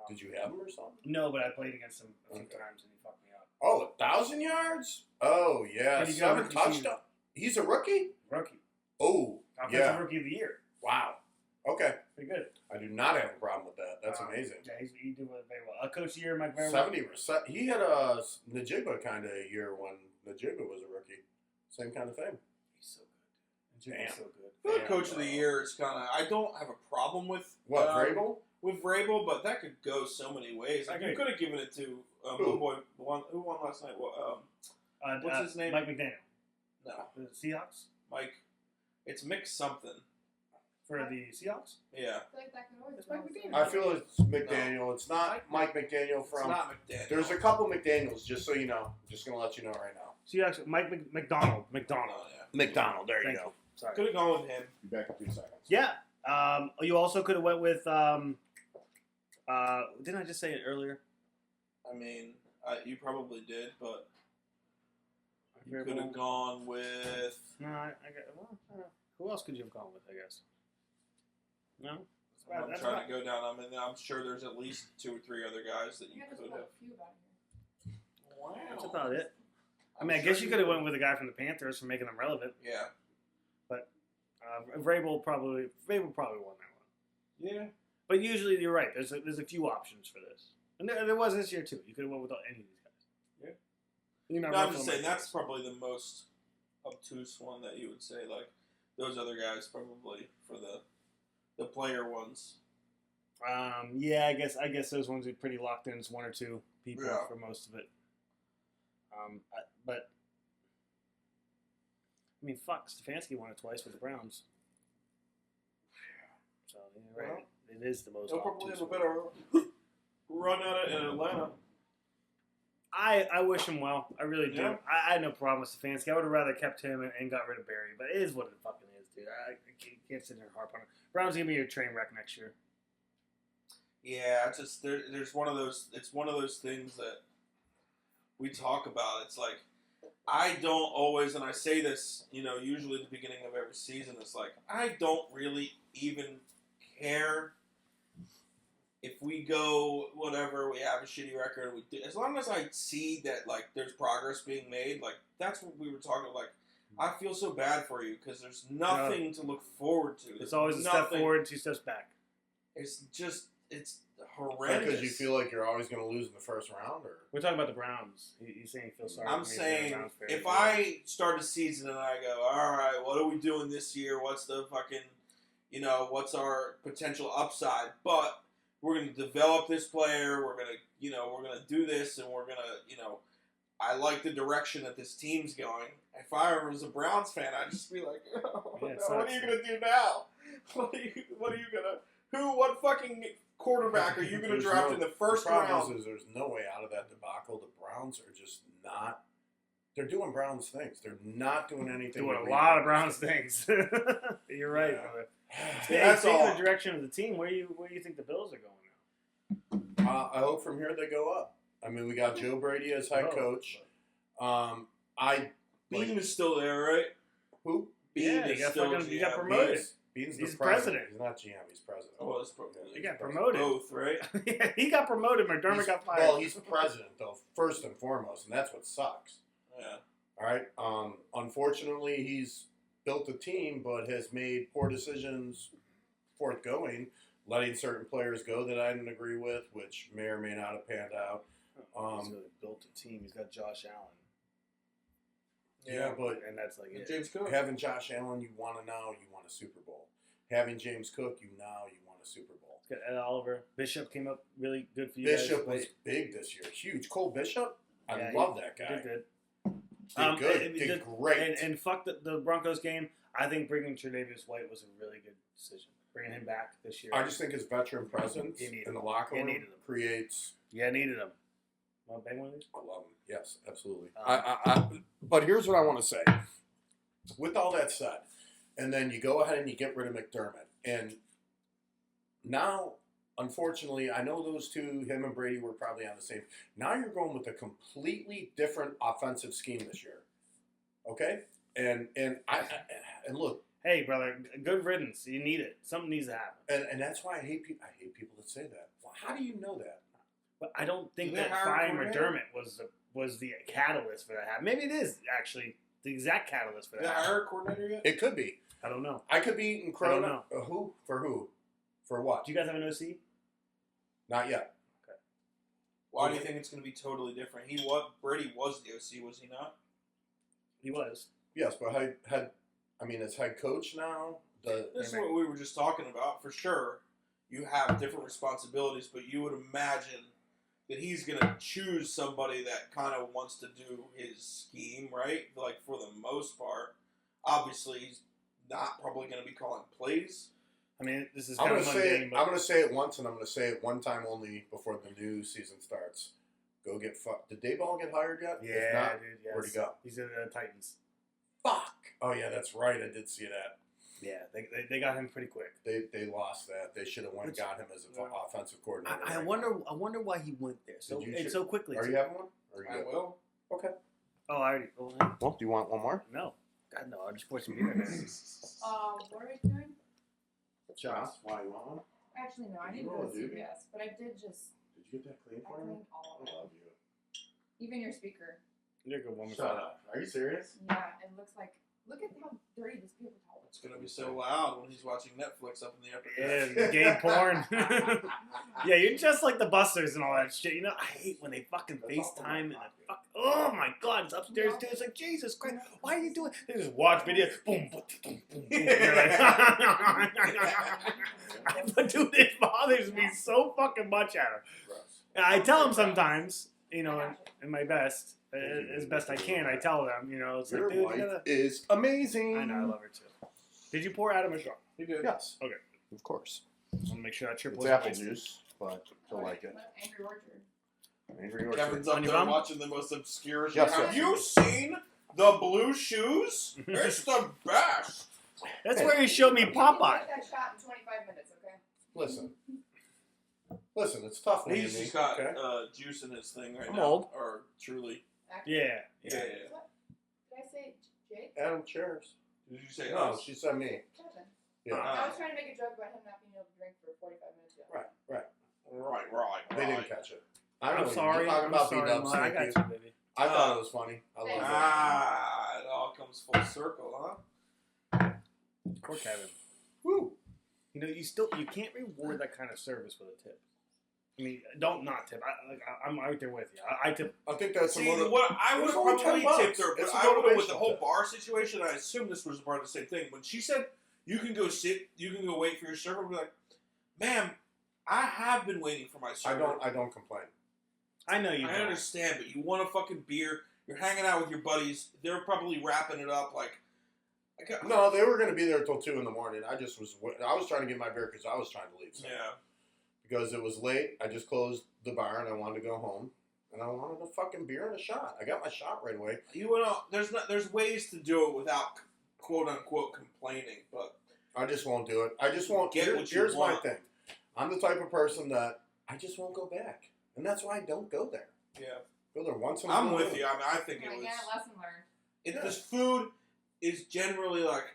Did you have him or something? No, but I played against him a few Okay. times and he fucked me up. Oh, 1,000 yards? Oh yeah, Pretty good 7 rookie season. touchdowns. He's a rookie. Rookie. Oh, Offensive yeah. Rookie of the Year. Wow. Okay. Pretty good. I do not have a problem with that. That's amazing. Yeah, he did very well. Coach of the Year, Mike Vrabel. 70%. He had a Najigba kind of year when Najigba was a rookie. Same kind of thing. He's so good. Jigba's Damn. so good. I feel like Yeah, Coach of the Year is kind of. I don't have a problem with What, Vrabel? with Vrabel, but that could go so many ways. Like, I you agree. could have given it to Who? who won last night? Well, What's What's his name? Mike McDaniel. no, The Seahawks? Mike. It's Mick something. For the Seahawks? Yeah, I feel like that could always It's go Mike somewhere. McDaniel. I feel it's McDaniel. It's not Mike McDaniel it's from. not McDaniel. There's a couple McDaniels, just so you know. I'm just going to let you know right now. Seahawks, Mike McDonald. Oh, yeah. McDonald, there Thank you go. Sorry. Could have gone with him. Be back in 2 seconds. Yeah. You also could have went with, didn't I just say it earlier? I mean, you probably did, but you Vrabel. could have gone with. No, I got, well, I don't know. Who else could you have gone with, I guess? No? I'm That's trying about- to go down. I mean, I'm sure there's at least 2 or 3 other guys that You you got just could pulled have. a few out of here. Wow. That's about it. I mean, I guess you could have went with a guy from the Panthers for making them relevant. Yeah. Vrabel probably won that one. Yeah. But usually, you're right. There's a few options for this, and there was this year too. You could have went without any of these guys. Yeah. You're not No, I'm ruffling just saying my that's feathers. probably the most obtuse one that you would say. Like those other guys probably for the player ones. Yeah, I guess those ones are pretty locked in. It's 1 or 2 people Yeah. for most of it. But I mean, fuck, Stefanski won it twice with the Browns. So you're right. It is the most. They'll probably obtuse have a one. better run at it in Atlanta. I wish him well. I really do. Yeah. I had no problem with Stefanski. I would have rather kept him and got rid of Barry. But it is what it fucking is, dude. I can't sit there and harp on it. Browns gonna be a train wreck next year. Yeah, it's just there's one of those. It's one of those things that we talk about. It's like I don't always, and I say this, usually at the beginning of every season. It's like I don't really even care if we go whatever. We have a shitty record. We do, as long as I see that like there's progress being made. Like that's what we were talking about. Like I feel so bad for you because there's nothing to look forward to. It's There's always a step nothing- forward, 2 steps back. It's horrendous. Because you feel like you're always going to lose in the first round, or We're talking about the Browns. He's saying he feels sorry. I'm for me. saying The Browns fans. if I start a season and I go, all right, what are we doing this year? What's the fucking, what's our potential upside? But we're going to develop this player. We're going to, we're going to do this, and we're going to, I like the direction that this team's going. If I was a Browns fan, I'd just be like, oh, Yeah, it no, what sucks, are you going to do now? What are you going to, what fucking quarterback are you going to There's draft no- in the first the problem round? is there's no way out of that debacle. The Browns are just not. They're doing Browns things. They're not doing anything. Doing to a lot of rebuild Browns this things. You're right, Yeah. brother. That's Speaking all. of the direction of the team, where you think the Bills are going now? I hope from here they go up. I mean, we got Joe Brady as head Oh, coach. Bean is still there, right? Who? Bean Yeah, is he got still fucking- he GM. got promoted. Bean's He's the president. He's not GM. He's president. Oh, it's He He's got president. promoted. both, right? Yeah, he got promoted. McDermott He's- got fired. Well, he's president though, first and foremost, and that's what sucks. Yeah. All right. Unfortunately, he's built a team, but has made poor decisions forthgoing, letting certain players go that I didn't agree with, which may or may not have panned out. He's really built a team. He's got Josh Allen. Yeah, but And that's like it. James Cook. having Josh Allen, you want to know you want a Super Bowl. Having James Cook, you want a Super Bowl. Got Ed Oliver. Bishop came up really good for you Bishop guys. was big this year, huge. Cole Bishop, I Yeah, love that He guy. did good. Did good, and- did and- great. And fuck the Broncos game. I think bringing Tre'Davious White was a really good decision. Bringing him back this year. I just think his veteran presence You need in the him. locker You room needed him. creates. Yeah, needed him. Want to bang one of these? I love him. Yes, absolutely. Um, But here's what I want to say. With all that said, and then you go ahead and you get rid of McDermott, and now, unfortunately, I know those two, him and Brady, were probably on the same. Now you're going with a completely different offensive scheme this year. Okay, and and look, Hey, brother, good riddance. You need it. Something needs to happen. and that's why I hate people. I hate people that say that. Well, how do you know that? But I don't think Didn't that they hire a firing coordinator? McDermott was the catalyst for that happen. Maybe it is actually the exact catalyst for Did that. they hire a coordinator yet? It could be. I don't know. I could be eating I don't Corona. Who for who? For what? Do you guys have an OC? Not yet. Why do you think it's going to be totally different? Brady was the OC, was he not? He was. Yes, but as head coach now, This is what we were just talking about. For sure, you have different responsibilities, but you would imagine that he's going to choose somebody that kind of wants to do his scheme, right? Like, for the most part. Obviously, he's not probably going to be calling plays. I mean, this is I'm kind gonna of say mundane, it. but I'm gonna say it once, and I'm gonna say it one time only before the new season starts. Go get fucked. Did Dayball get hired yet? If yeah, not, dude. Yes. where'd he go? He's in the Titans. Fuck. Oh yeah, that's right. I did see that. Yeah, they got him pretty quick. They lost that. They should have went and got him as an offensive coordinator. I right wonder why he went there so Did you and check- so quickly. now. Are too. you having one? Or are I you good? will. Okay. Oh, I already. Oh, Well, do you want one more? no, God no! I just poured some beer in there. What are we doing? Josh, why you want one? Actually, no, I didn't You go roll, to dude. CVS, but I did just. Did you get that clean I for me? cleaned all of I it. love you. Even your speaker. You're a good woman. Shut up. Are you serious? Yeah, it looks like. Look at how dirty this paper towel is. It's going to be so loud when he's watching Netflix up in the upper Yeah, deck. gay porn. Yeah, you're just like the Busters and all that shit. You know, I hate when they fucking That's all FaceTime and my fuck. Oh my God, it's upstairs too. It's like Jesus Christ, why are you doing? They just watch videos. Boom, boom, boom, boom. You're like, but dude, it bothers me so fucking much at her. And I tell them sometimes, you know, in my best, as best I can. I tell them, you know, it's Your like, dude, wife you gotta. is amazing. I know, I love her too. Did you pour Adam a straw? He did. Yes. Of course. I want to make sure that trip It's was apple juice, but you'll like it. Angry Orchard. Angry Orchard. Kevin's up On your there bum? watching the most obscure shit. Yes, Have sir. you seen the blue shoes? It's the best. That's where he showed me You can Popeye. get that shot in 25 minutes, okay? Listen, it's tough when He's you just meet, got okay? juice in his thing right I'm now. old. Or truly. Actually, Yeah. Yeah. What? Did I say Jake? Adam, cheers. Did you say No, us? she said me. Kevin. Yeah. I was trying to make a joke about him not being able to drink for 45 minutes yet. Right. They didn't catch it. I I'm know sorry. You're talking I'm about sorry. beat up I got Sneaky. you, baby. I thought it was funny. I love Thanks. it. Ah, it all comes full circle, huh? Poor Kevin. Woo. You know, you can't reward that kind of service with a tip. I mean, don't not tip. I'm right there with you. I tip. I think that's See, some other. what I would It's have only probably $10. tipped her, but It's a I would have with motivational the whole tip. bar situation. I assume this was part of the same thing. When she said you can go sit, you can go wait for your server, I'd be like, ma'am, I have been waiting for my I server. don't complain. I know you. I don't. understand, but you want a fucking beer. You're hanging out with your buddies. They're probably wrapping it up like. No, they were going to be there till 2 in the morning. I was trying to get my beer because I was trying to leave. So. Yeah. Because it was late, I just closed the bar and I wanted to go home. and I wanted a fucking beer and a shot. I got my shot right away. You know, there's ways to do it without quote unquote complaining, but I just won't do it. I just won't. Get what you Here's my want. thing. I'm the type of person that I just won't go back, and that's why I don't go there. yeah, Go there once in a I'm blue with moon. you. I mean, I think it was. Yeah, lesson learned. This food is generally like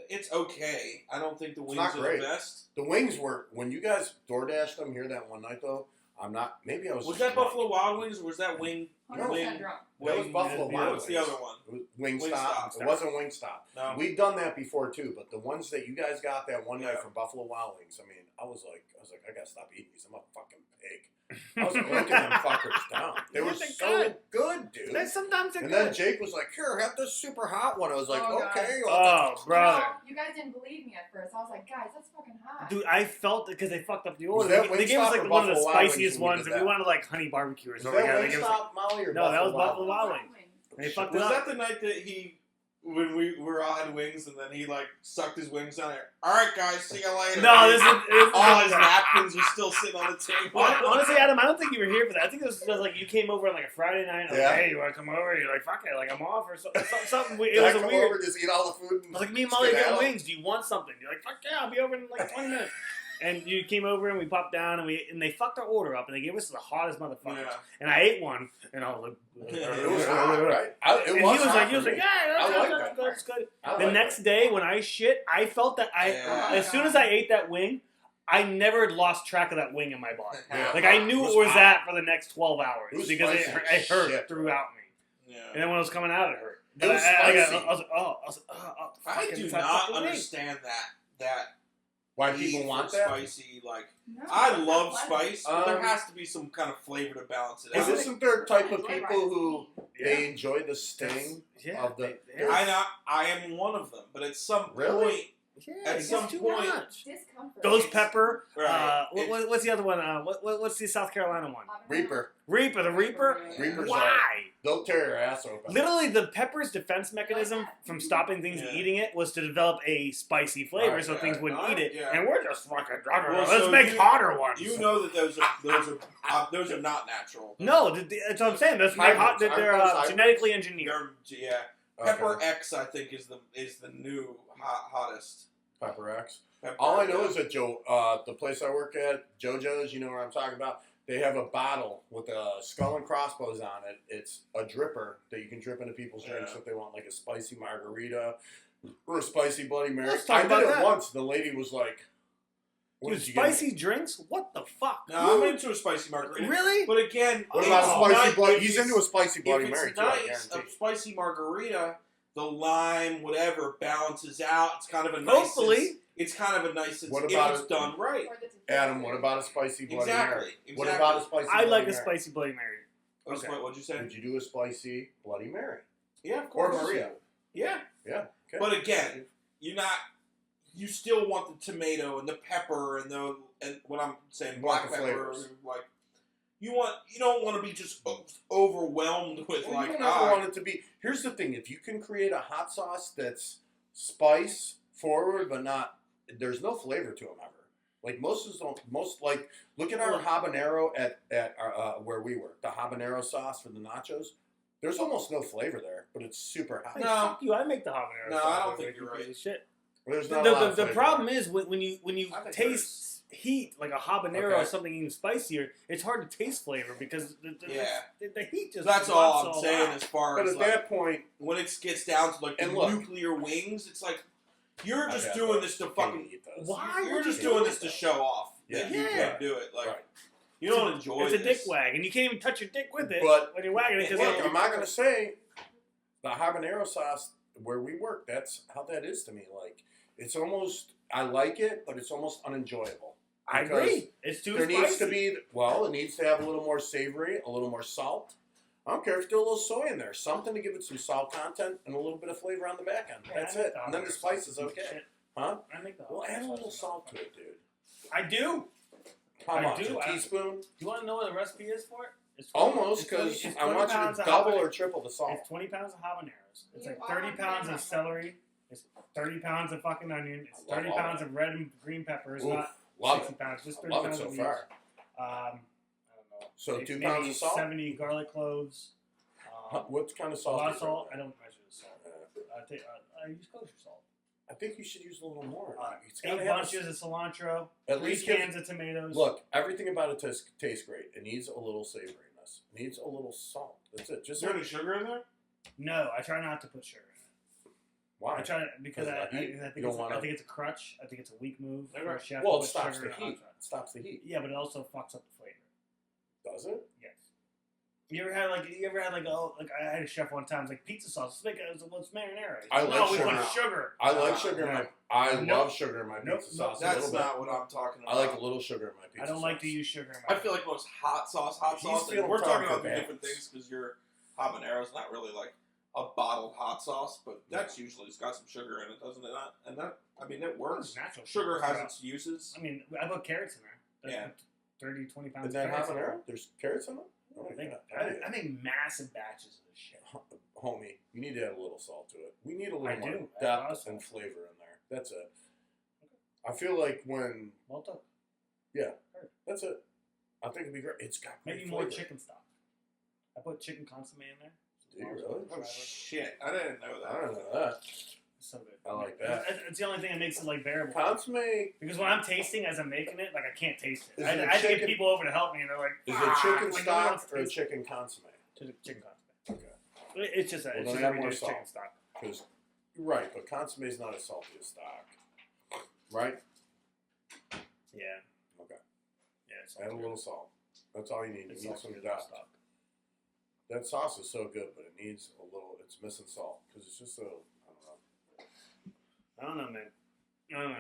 it's okay. I don't think the wings not are great. the best. The wings were when you guys DoorDashed them here that one night though. I'm not. Maybe I was. Was just that drunk. Buffalo Wild Wings or was that Wing? 100% Wing. drunk. That was Wing- Buffalo Wild What's the Wings. other one? It was Wingstop. Wingstop. It wasn't Wingstop. No. We've done that before too, but the ones that you guys got that one night Yeah. from Buffalo Wild Wings, I mean, I was like, I gotta stop eating these. I'm a fucking pig. I was breaking them fuckers down. They were They're so good, dude. Sometimes they're And good. then Jake was like, "Here, have this super hot one." I was like, Oh, God. "Okay." Oh, brother. No, you guys didn't believe me at first. I was like, guys, that's fucking hot. Dude, I felt it because they fucked up the Was order. that They gave us Wingstop like or one of the Buffalo Wild Wings spiciest when we ones, did and we that? wanted like honey barbecue or Was something. that They gave us, like, Wingstop, Molly, or No, that was Wild Buffalo Wild Wings. They fucked it Was up. that the night that he, when we were all had wings and then he like sucked his wings down there? All right, guys, see you later. No, this is all his napkins are still sitting on the table. Honestly, Adam, I don't think you were here for that. I think it was just like you came over on like a Friday night. Like, Yeah. hey, you want to come over? You're like, fuck it, like I'm off or something. It Did I was a come weird. over, just eat all the food? I And was like, me and Molly are skedaddle? getting wings. Do you want something? You're like, fuck yeah, I'll be over in like 20 minutes. And you came over and we popped down and they fucked our order up and they gave us the hottest motherfuckers. Yeah. And I ate one and I was like, It was hot, right? And he was like, hot for me. yeah, I like that's that. good, that's good. I The like next that. day when I shit, I felt that Yeah. as soon as I ate that wing, I never lost track of that wing in my body. Yeah. Like I knew It it was was hot. that for the next 12 hours It was because it spicy hurt, as shit, throughout me. Yeah. And then when it was coming out, it hurt. It was I spicy. was like, oh, I fucking do fucking not wing. understand that Why need people for want that? spicy. Like No, I that's love not spice, but there Um, has to be some kind of flavor to balance it out. Isn't there type of Enjoy people who rice. they enjoy the sting Yeah, of the? yeah. I am one of them, but at some Really? point, Yeah, At it's some too point- much. Discomfort. Ghost pepper. right? What's the other one? What's the South Carolina one? Reaper. Reaper. The Reaper. Reaper's Why? They'll tear your ass open. Literally, the pepper's defense mechanism from stopping things and Yeah. eating it was to develop a spicy flavor Right, so things wouldn't right, eat it. yeah. And we're just fucking, Well, let's so make you- hotter ones. You know that those are not natural. No, that's what I'm saying. That's my hot. Hybrids. They're Aren't those genetically engineered. Yeah, Okay. Pepper X I think is the new hottest. Pepper X. Pepper, All I know yeah. is that the place I work at, JoJo's, you know what I'm talking about. They have a bottle with a skull and crossbows on it. It's a dripper that you can drip into people's drinks Yeah. if they want like a spicy margarita or a spicy Bloody Mary. Let's talk I did about it that. once. The lady was like, "What Dude, did you get me?" spicy drinks? What the fuck? No, I'm into a spicy margarita. Really? But again, What it's about a spicy not- Bloody? if He's it's- into a spicy Bloody if Mary it's too. I nice, a guarantee. spicy margarita, the lime, whatever, balances out. It's kind of a nice. Hopefully. It's kind of a nice. What if about it's it- done right. Or the Adam, what about a spicy Bloody Exactly. Mary? Exactly. What about a spicy? I Bloody like a Mary? spicy Bloody Mary. What's- Okay. What'd you say? Would you do a spicy Bloody Mary Yeah, of or course. Maria? Yeah. Yeah. Okay. But again, you still want the tomato and the pepper and what I'm saying, black Want the pepper. flavors. Like you don't want to be just overwhelmed with Well, like you don't ever want it to be. Here's the thing: if you can create a hot sauce that's spice forward, but not, there's no flavor to them ever. Like like look at our habanero at our, where we work. The habanero sauce for the nachos. There's almost no flavor there, but it's super hot. Hey, No. fuck you. I make the habanero. No, sauce. I don't think Like, you're you piece right. of Shit. There's not a lot of The flavor problem there. is when you I think taste heat like a habanero Okay. or something even spicier, it's hard to taste flavor because the heat just. That's all drops I'm saying out. as far But as at like, that point, when it gets down to like the And look. nuclear wings, it's like you're I've just had doing those. this to Can't fucking. eat those. Why You're would just you doing do this to that? show off. Yeah. You Yeah. can't do it. Like Right. you don't enjoy. It's a dick this. wag, and you can't even touch your dick with it But- when you're wagging it. Look, Because I'm not gonna say the habanero sauce where we work. That's how that is to me. Like it's almost. I like it, but it's almost unenjoyable. I Because agree. It's too There spicy. needs to be, it needs to have a little more savory, a little more salt. I don't care if you do a little soy in there, something to give it some salt content and a little bit of flavor on the back end. Yeah, That's I make it. And then the habanero spice sauce. is okay. Shit. Huh? I make the Well, habanero add a sauce. little salt to it, dude. I do. How I much? do. A teaspoon? Do you want to know what the recipe is for it? It's Almost, it's 20 because it's I 20 want you pounds to of double habanero. or triple the salt. It's 20 pounds of habaneros. It's You like are 30 pounds of right. celery. It's 30 pounds of fucking onion. It's I love 30 all pounds that. of red and green peppers. Oof, Not love 60 it. pounds. Just I 30 love it pounds so of far. I don't know. So maybe 2 pounds of salt. 70 garlic cloves. What kind of A salt? lot is of salt. I there? don't measure the salt. I think I use kosher salt. I think you should use a little more. It's 8 gotta have bunches of cilantro. at 3 least give- cans of tomatoes. Look, everything about it tastes great. It needs a little savoriness. It needs a little salt. That's it. Is Just there any sugar in there? No, I try not to put sugar in it. why? I try because Because I of the heat? think You don't it's, wanna- I think it's a crutch. I think it's a weak move for a Okay. chef. Well, to it put stops sugar the in a hot heat. sauce. It stops the heat. Yeah, but it also fucks up the flavor. Does it? Yes. You ever had I had a chef one time. It's like pizza sauce. Let's marinara. He's I like, like no, we sugar. put sugar. I like sugar in my. I Nope. love sugar in my Nope. pizza Nope. sauce. a That's little bit. not what I'm talking about. I like a little sugar in my pizza. I don't like to sauce. use sugar in my. I feel like most hot sauce, He's and we're feeling talking for about the different balance. things because your habanero's not really like a bottled hot sauce, but that's usually it's got some sugar in it, doesn't it? Not? And that, I mean, it works. It's natural Sugar has Yeah. its uses. I mean, I put carrots in there. Yeah. 30, 20 pounds. Is that of carrots in there. habanero? There's carrots in it. Oh I my think God. I make massive batches of this shit. Homie, you need to add a little salt to it. We need a little I more do. I add a lot of depth and salt. flavor in there. That's it. I feel like when Well done. that's it. I think it'd be great. It's got great Maybe more flavor. chicken stock. I put chicken consomme in there. Do you really? Oh shit! I didn't know I that. don't know that. It's so good. I like that. It's the only thing that makes it like bearable. Consomme. Because when I'm tasting as I'm making it, like I can't taste it. Is I it had to get chicken- people over to help me, and they're like, Is "Ah," it chicken like, stock wants to or taste chicken consomme? it. Chicken consomme. Okay. It's just a, Well, it's then just a add more reduced salt. chicken stock. Because you're right, but consomme is not as salty as stock, right? Yeah. Okay. Yeah. It's Add a little salt. That's all you need. It's You need salty some with depth. stock. That sauce is so good, but it needs a little. It's missing salt because it's just so. I don't know. I don't know, man. I don't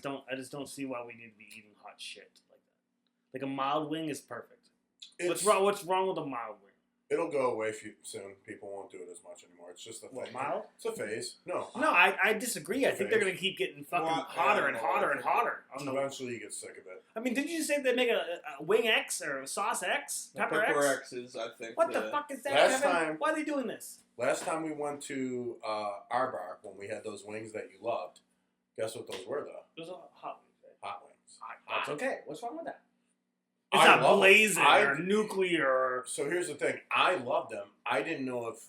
know. I just don't see why we need to be eating hot shit like that. Like a mild wing is perfect. It's, What's wrong with a mild wing? It'll go away soon. People won't do it as much anymore. It's just a What, thing. mild? It's a phase. No. No, I disagree. I think they're gonna keep getting fucking Well, hotter I and don't know. hotter and hotter. I don't know. Eventually, you get sick of it. I mean, didn't you say they make a wing X or a sauce X? The Pepper X? is, I think. What the fuck is that, Last Kevin? time- Why are they doing this? Last time we went to Arbar when we had those wings that you loved, guess what those were though? Those are hot wings. Right? Hot wings. That's okay. What's wrong with that? It's I not love 'em. blazing I- or nuclear. Or, So here's the thing. I loved them. I didn't know if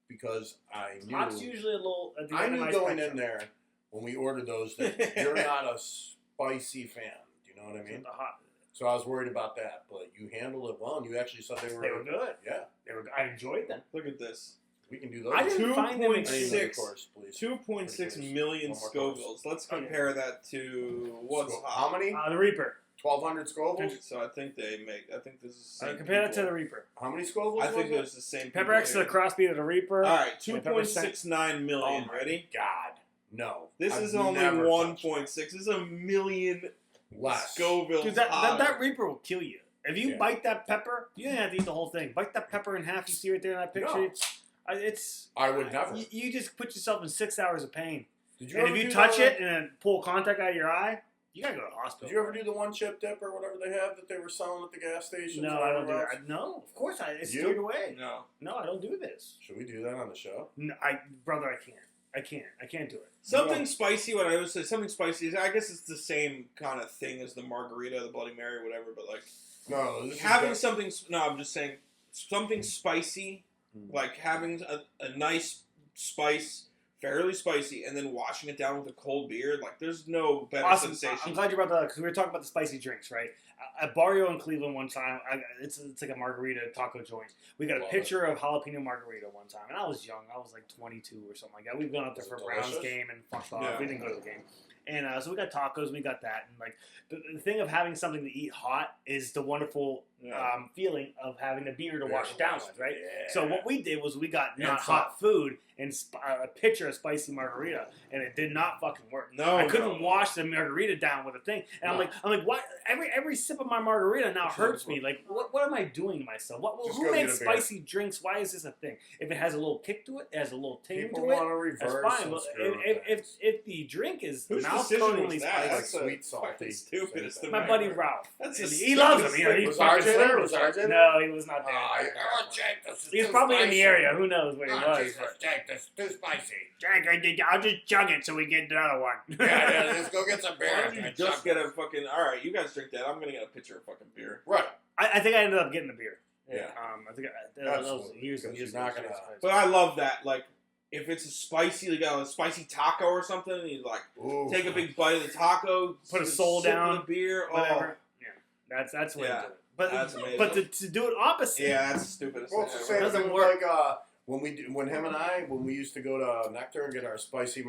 because I knew hot's usually a little. At the I end of knew my going spectrum. in there when we ordered those that you're not a spicy fan. Do you know what I mean? The hot. So I was worried about that, but you handled it well, and you actually said they were. They were good. Yeah, They were. I enjoyed them. Look at this. we can do those. I didn't find them I need another 2.6 course, please. 2.6 Please. million One more course. Scovilles. Let's Oh, yeah. compare that to what's How hot. many? The Reaper. 1,200 Scovilles. So I think I think this is the same. Compare that to people. the Reaper. How many Scovilles? I think was it? there's the same. Pepper people X is the here. crossbeat of the Reaper. All right, Like Pepper 2.69 million. Oh my Ready? God, no. This I've is only never touched 1.6. This is a million less. Scovilles. Dude, that hotter. Reaper will kill you. If you Yeah. bite that pepper, you don't have to eat the whole thing. Bite that pepper in half. You see right there in that picture. No. It's. I would never. You just put yourself in 6 hours of pain. Did you And ever if you do touch the- it and then pull contact out of your eye, you gotta go to the hospital. Did you ever do the one chip dip or whatever they have that they were selling at the gas station? No, I don't do that. No, of course I. It's You? steered away. No. No, I don't do this. Should we do that on the show? No, brother, I can't do it. Something spicy. What I would say, something spicy is. I guess it's the same kind of thing as the margarita, the Bloody Mary, whatever. But like No, this having is something. No, I'm just saying something spicy, like having a nice spice, fairly spicy, and then washing it down with a cold beer. Like there's no better Awesome. sensation. I'm glad you brought that up because we were talking about the spicy drinks, right? At Barrio in Cleveland one time, it's like a margarita taco joint. We got a Love picture of jalapeno margarita one time, and I was young. I was like 22 or something like that. We've gone up there Was for it a Browns delicious? game and fucked off. Yeah. We didn't go to the game. And so we got tacos, and we got that. And like the thing of having something to eat hot is the wonderful Yeah. feeling of having a beer to wash it down with, right? Yeah. So what we did was we got And not salt. hot food and a pitcher of spicy margarita, and it did not fucking work. No, I couldn't no. wash the margarita down with a thing, and No. I'm like, what? Every sip of my margarita now It's hurts awful. me. Like, what am I doing to myself? Just Who go makes get a beer. spicy drinks? Why is this a thing? If it has a little kick to it, it has a little ting People to want it. to That's reverse fine. and But screw with if things. if the drink is Whose mouth decision coatingly was that? spicy, Like That's sweet, salty. stupid. It's the my buddy Ralph, That's and the he loves them. stupidest You know, thing. he Was fucking ours wrestling? Was RJ there? No, he was not there. Jack, this is He's too probably in spicy. the area. Who knows where he Oh, was? Jesus, Jack, this is too spicy. Jack, I'll just chug it so we get another one. Yeah, let's go get some beer. Why don't you just get a fucking? All right, you guys drink that. I'm gonna get a pitcher of fucking beer. Right. I think I ended up getting the beer. Yeah. I think that was Absolutely, years and because years you're not ago. gonna- But I love that. Like, if it's a spicy, like a spicy taco or something, and you like Ooh. take a big bite of the taco, Put a soul sip down, of the beer. whatever. Yeah, that's the way Yeah. to do it. But That's amazing. but to do it opposite. Yeah, that's stupid. Well, it's the Ever. same Doesn't thing work. like when him and I we used to go to Nectar and get our spicy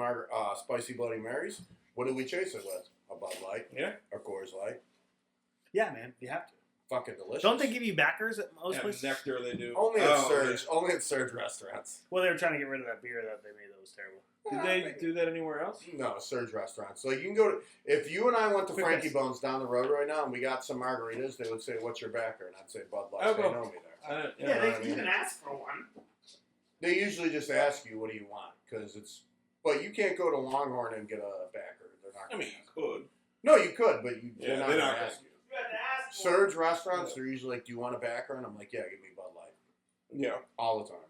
spicy Bloody Marys. What did we chase it with? A Bud Light. Yeah. A Coors Light. Yeah, man, you have to. Fucking delicious. Don't they give you backers at most Yeah, places? Nectar they do. Only at Oh, Surge. Only at Surge restaurants. Well, they were trying to get rid of that beer that they made that was terrible. Did they do that anywhere else? No, Surge restaurants. So you can go to if you and I went to Quick Frankie guess. Bones down the road right now and we got some margaritas, they would say, "What's your backer?" And I'd say Bud Light. Oh, They cool. know me there. I don't, Yeah, I mean- you can ask for one. They usually just ask you, "What do you want?" Because it's. But you can't go to Longhorn and get a backer. They're not. I Gonna mean, you ask. could. No, you could, but Yeah, they're not they're going not to ask gonna- you. You had to ask for Surge restaurants, they're usually like, "Do you want a backer?" And I'm like, "Yeah, give me Bud Light." Yeah, All the time.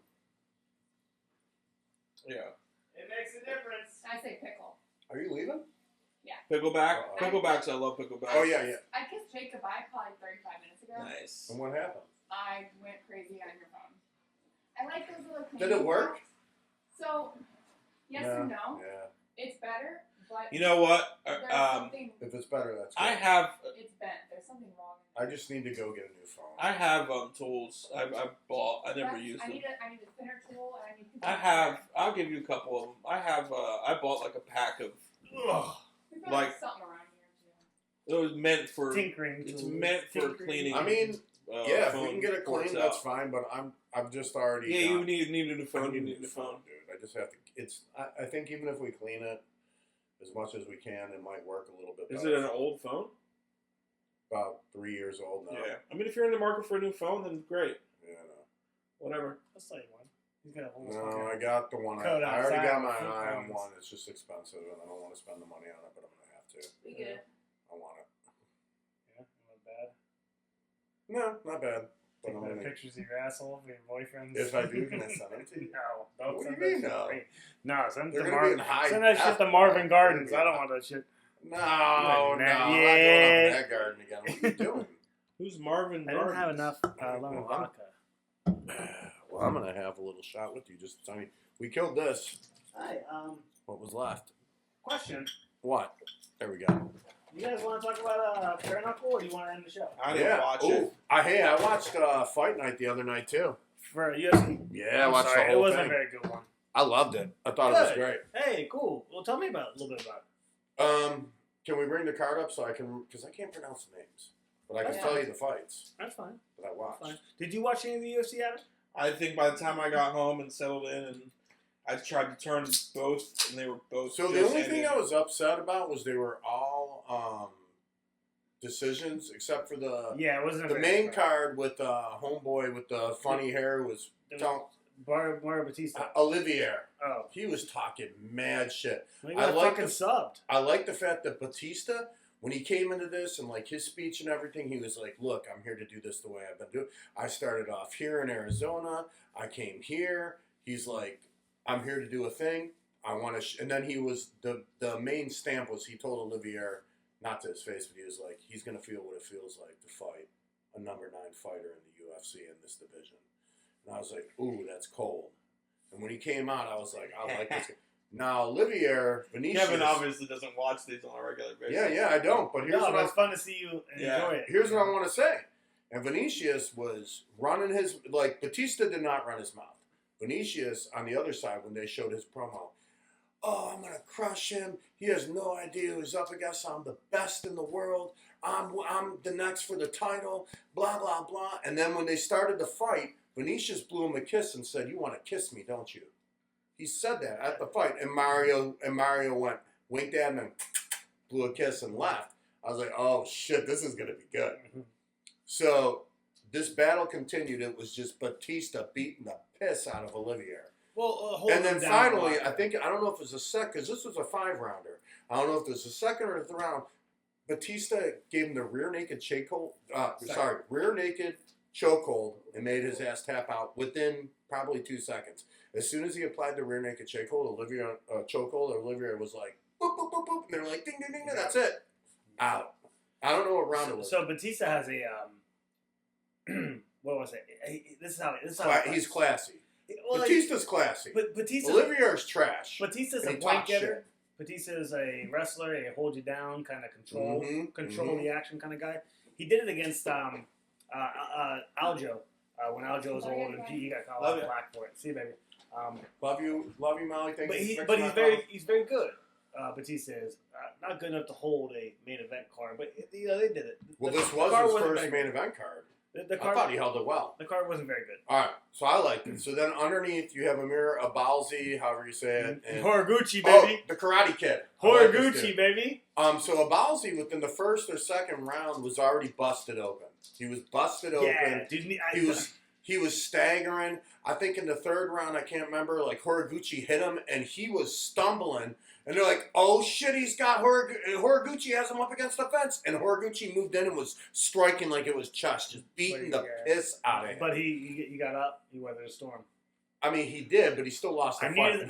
yeah. it. makes a difference. I say pickle. Are you leaving? Pickleback, Uh-oh. picklebacks. I love picklebacks. Oh yeah, yeah. I kissed Jake goodbye probably 35 minutes ago. Nice. And what happened? I went crazy on your phone. I like those little. Did it cleaning work? products. So, yes Yeah, and no. Yeah. It's better, but You know what? there's Um, something. If it's better, that's good. I have It's bent. There's something wrong. I just need to go get a new phone. I have tools. I bought. I never That's- used I them. need a thinner tool and I need. I have. I'll give you a couple of them. I have. I bought like a pack of. Ugh, We've got like- something around here too. it was meant for. Tinkering. It's tools. meant for Tinkering. cleaning. I mean, yeah, if we phone can get it ports clean, that's out. fine. But I've just already. Yeah, you got- need a new I phone. You need need a phone. dude. I just have to. It's. I think even if we clean it as much as we can, it might work a little bit. Is better. it an old phone? About 3 years old now? Yeah. I mean, if you're in the market for a new phone, then great. Yeah, no. Whatever. Let's tell you one. He's got a whole No, I got the one. I Code already outside got my of the eye on phones. one. It's just expensive, and I don't want to spend the money on it, but I'm gonna have to. We get it. I want it. Yeah, not bad. No, not bad. But Take I'm better gonna. pictures of your asshole for your boyfriends. If I do, can I send them to you? No, don't What do send you mean, that no? shit to me. No, send it They're to gonna be in Marvin. high Send that shit def. to Marvin They're Gardens. gonna I be don't in want that shit. No, Not I'm not going yet. up in that garden again. What are you doing? Who's Marvin? I didn't have Gardens? enough lemon Well, vodka. Well, I'm gonna have a little shot with you. Just a tiny. We killed this. Hi, What was left? question. What? There we go. You guys want to talk about Bare Knuckle, or do you want to end the show? I didn't watch it. Ooh, I watched Fight Night the other night too. For UFC? Yeah, I I'm watched sorry, the whole it wasn't thing. a very good one. I loved it. I thought it was Good. great. Hey, cool. Well, tell me about a little bit about it. Can we bring the card up so I can? Because I can't pronounce the names, but I can Yeah. tell you the fights That's fine. that I watched. Fine. Did you watch any of the UFC, Adam? I think by the time I got home and settled in, and I tried to turn both, and they were both. So the just only thing ended. I was upset about was they were all decisions, except for the Yeah, it wasn't a the very main good fight. card with homeboy with the funny hair was It was tell- Mario Batista. Olivier. Oh, He was talking mad shit. he I got like fucking the- subbed. I like the fact that Batista, when he came into this and like his speech and everything, he was like, "Look, I'm here to do this the way I've been doing. I started off here in Arizona. I came here. He's like, I'm here to do a thing. I want to." And then he was the main stamp was he told Olivier, not to his face, but he was like, he's gonna feel what it feels like to fight a number 9 fighter in the UFC in this division. And I was like, ooh, that's cold. And when he came out, I was like, I like this guy. Now, Olivier, Vinicius. Kevin obviously doesn't watch these on a regular basis. Yeah, I don't. But here's No, what but I it's fun to see you Yeah. enjoy it. here's what I want to say. And Vinicius was running his like Batista did not run his mouth. Vinicius on the other side when they showed his promo. Oh, I'm gonna crush him. He has no idea who he's up against. I'm the best in the world. I'm the next for the title. Blah blah blah. And then when they started the fight, Vinicius blew him a kiss and said, "You want to kiss me, don't you?" He said that at the fight, and Mario went winked at him and blew a kiss and left. I was like, "Oh shit, this is gonna be good." So this battle continued. It was just Batista beating the piss out of Olivier. Well, hold And then him down finally, a lot. I don't know if it was a second, because this was a 5-rounder. I don't know if it was the second or the round. Batista gave him the rear naked chokehold. Second. Rear naked chokehold and made his ass tap out within probably 2 seconds. As soon as he applied the rear naked chokehold, Olivia was like, boop, boop, boop, boop. And they're like, ding, ding, ding, ding, that's it. Out. I don't know what round it was. So Batista has a what was it? This is how He's classy. Well, Batista's classy. But Batista, Olivier's trash. Batista's a And he point talks getter. shit. Batista is a wrestler, a hold you down kind of control Mhm, the action kind of guy. He did it against Aljo when Aljo was old and he got called Love out you. black for it. See, baby. Love you, Molly. Thank you. for But fixing my phone. he's very good. Batista is not good enough to hold a main event card, but they did it. Well, The- this the was card his wasn't first very main event card. good. The I card, thought he held it well. the card wasn't very good. All right, so I liked it. So then underneath you have Amir Abalzi, however you say it, and Horiguchi, oh, baby. the Karate Kid. I like this Horiguchi, dude. baby. So Abalzi within the first or second round was already busted open. He was busted open. Yeah, dude. He was staggering. I think in the third round, I can't remember, like Horiguchi hit him and he was stumbling. And they're like, oh shit, he's got Horiguchi has him up against the fence. And Horiguchi moved in and was striking like it was chess, just beating the piss out of him. But he got up. He weathered the storm. I mean, he did, but he still lost the I fight. needed-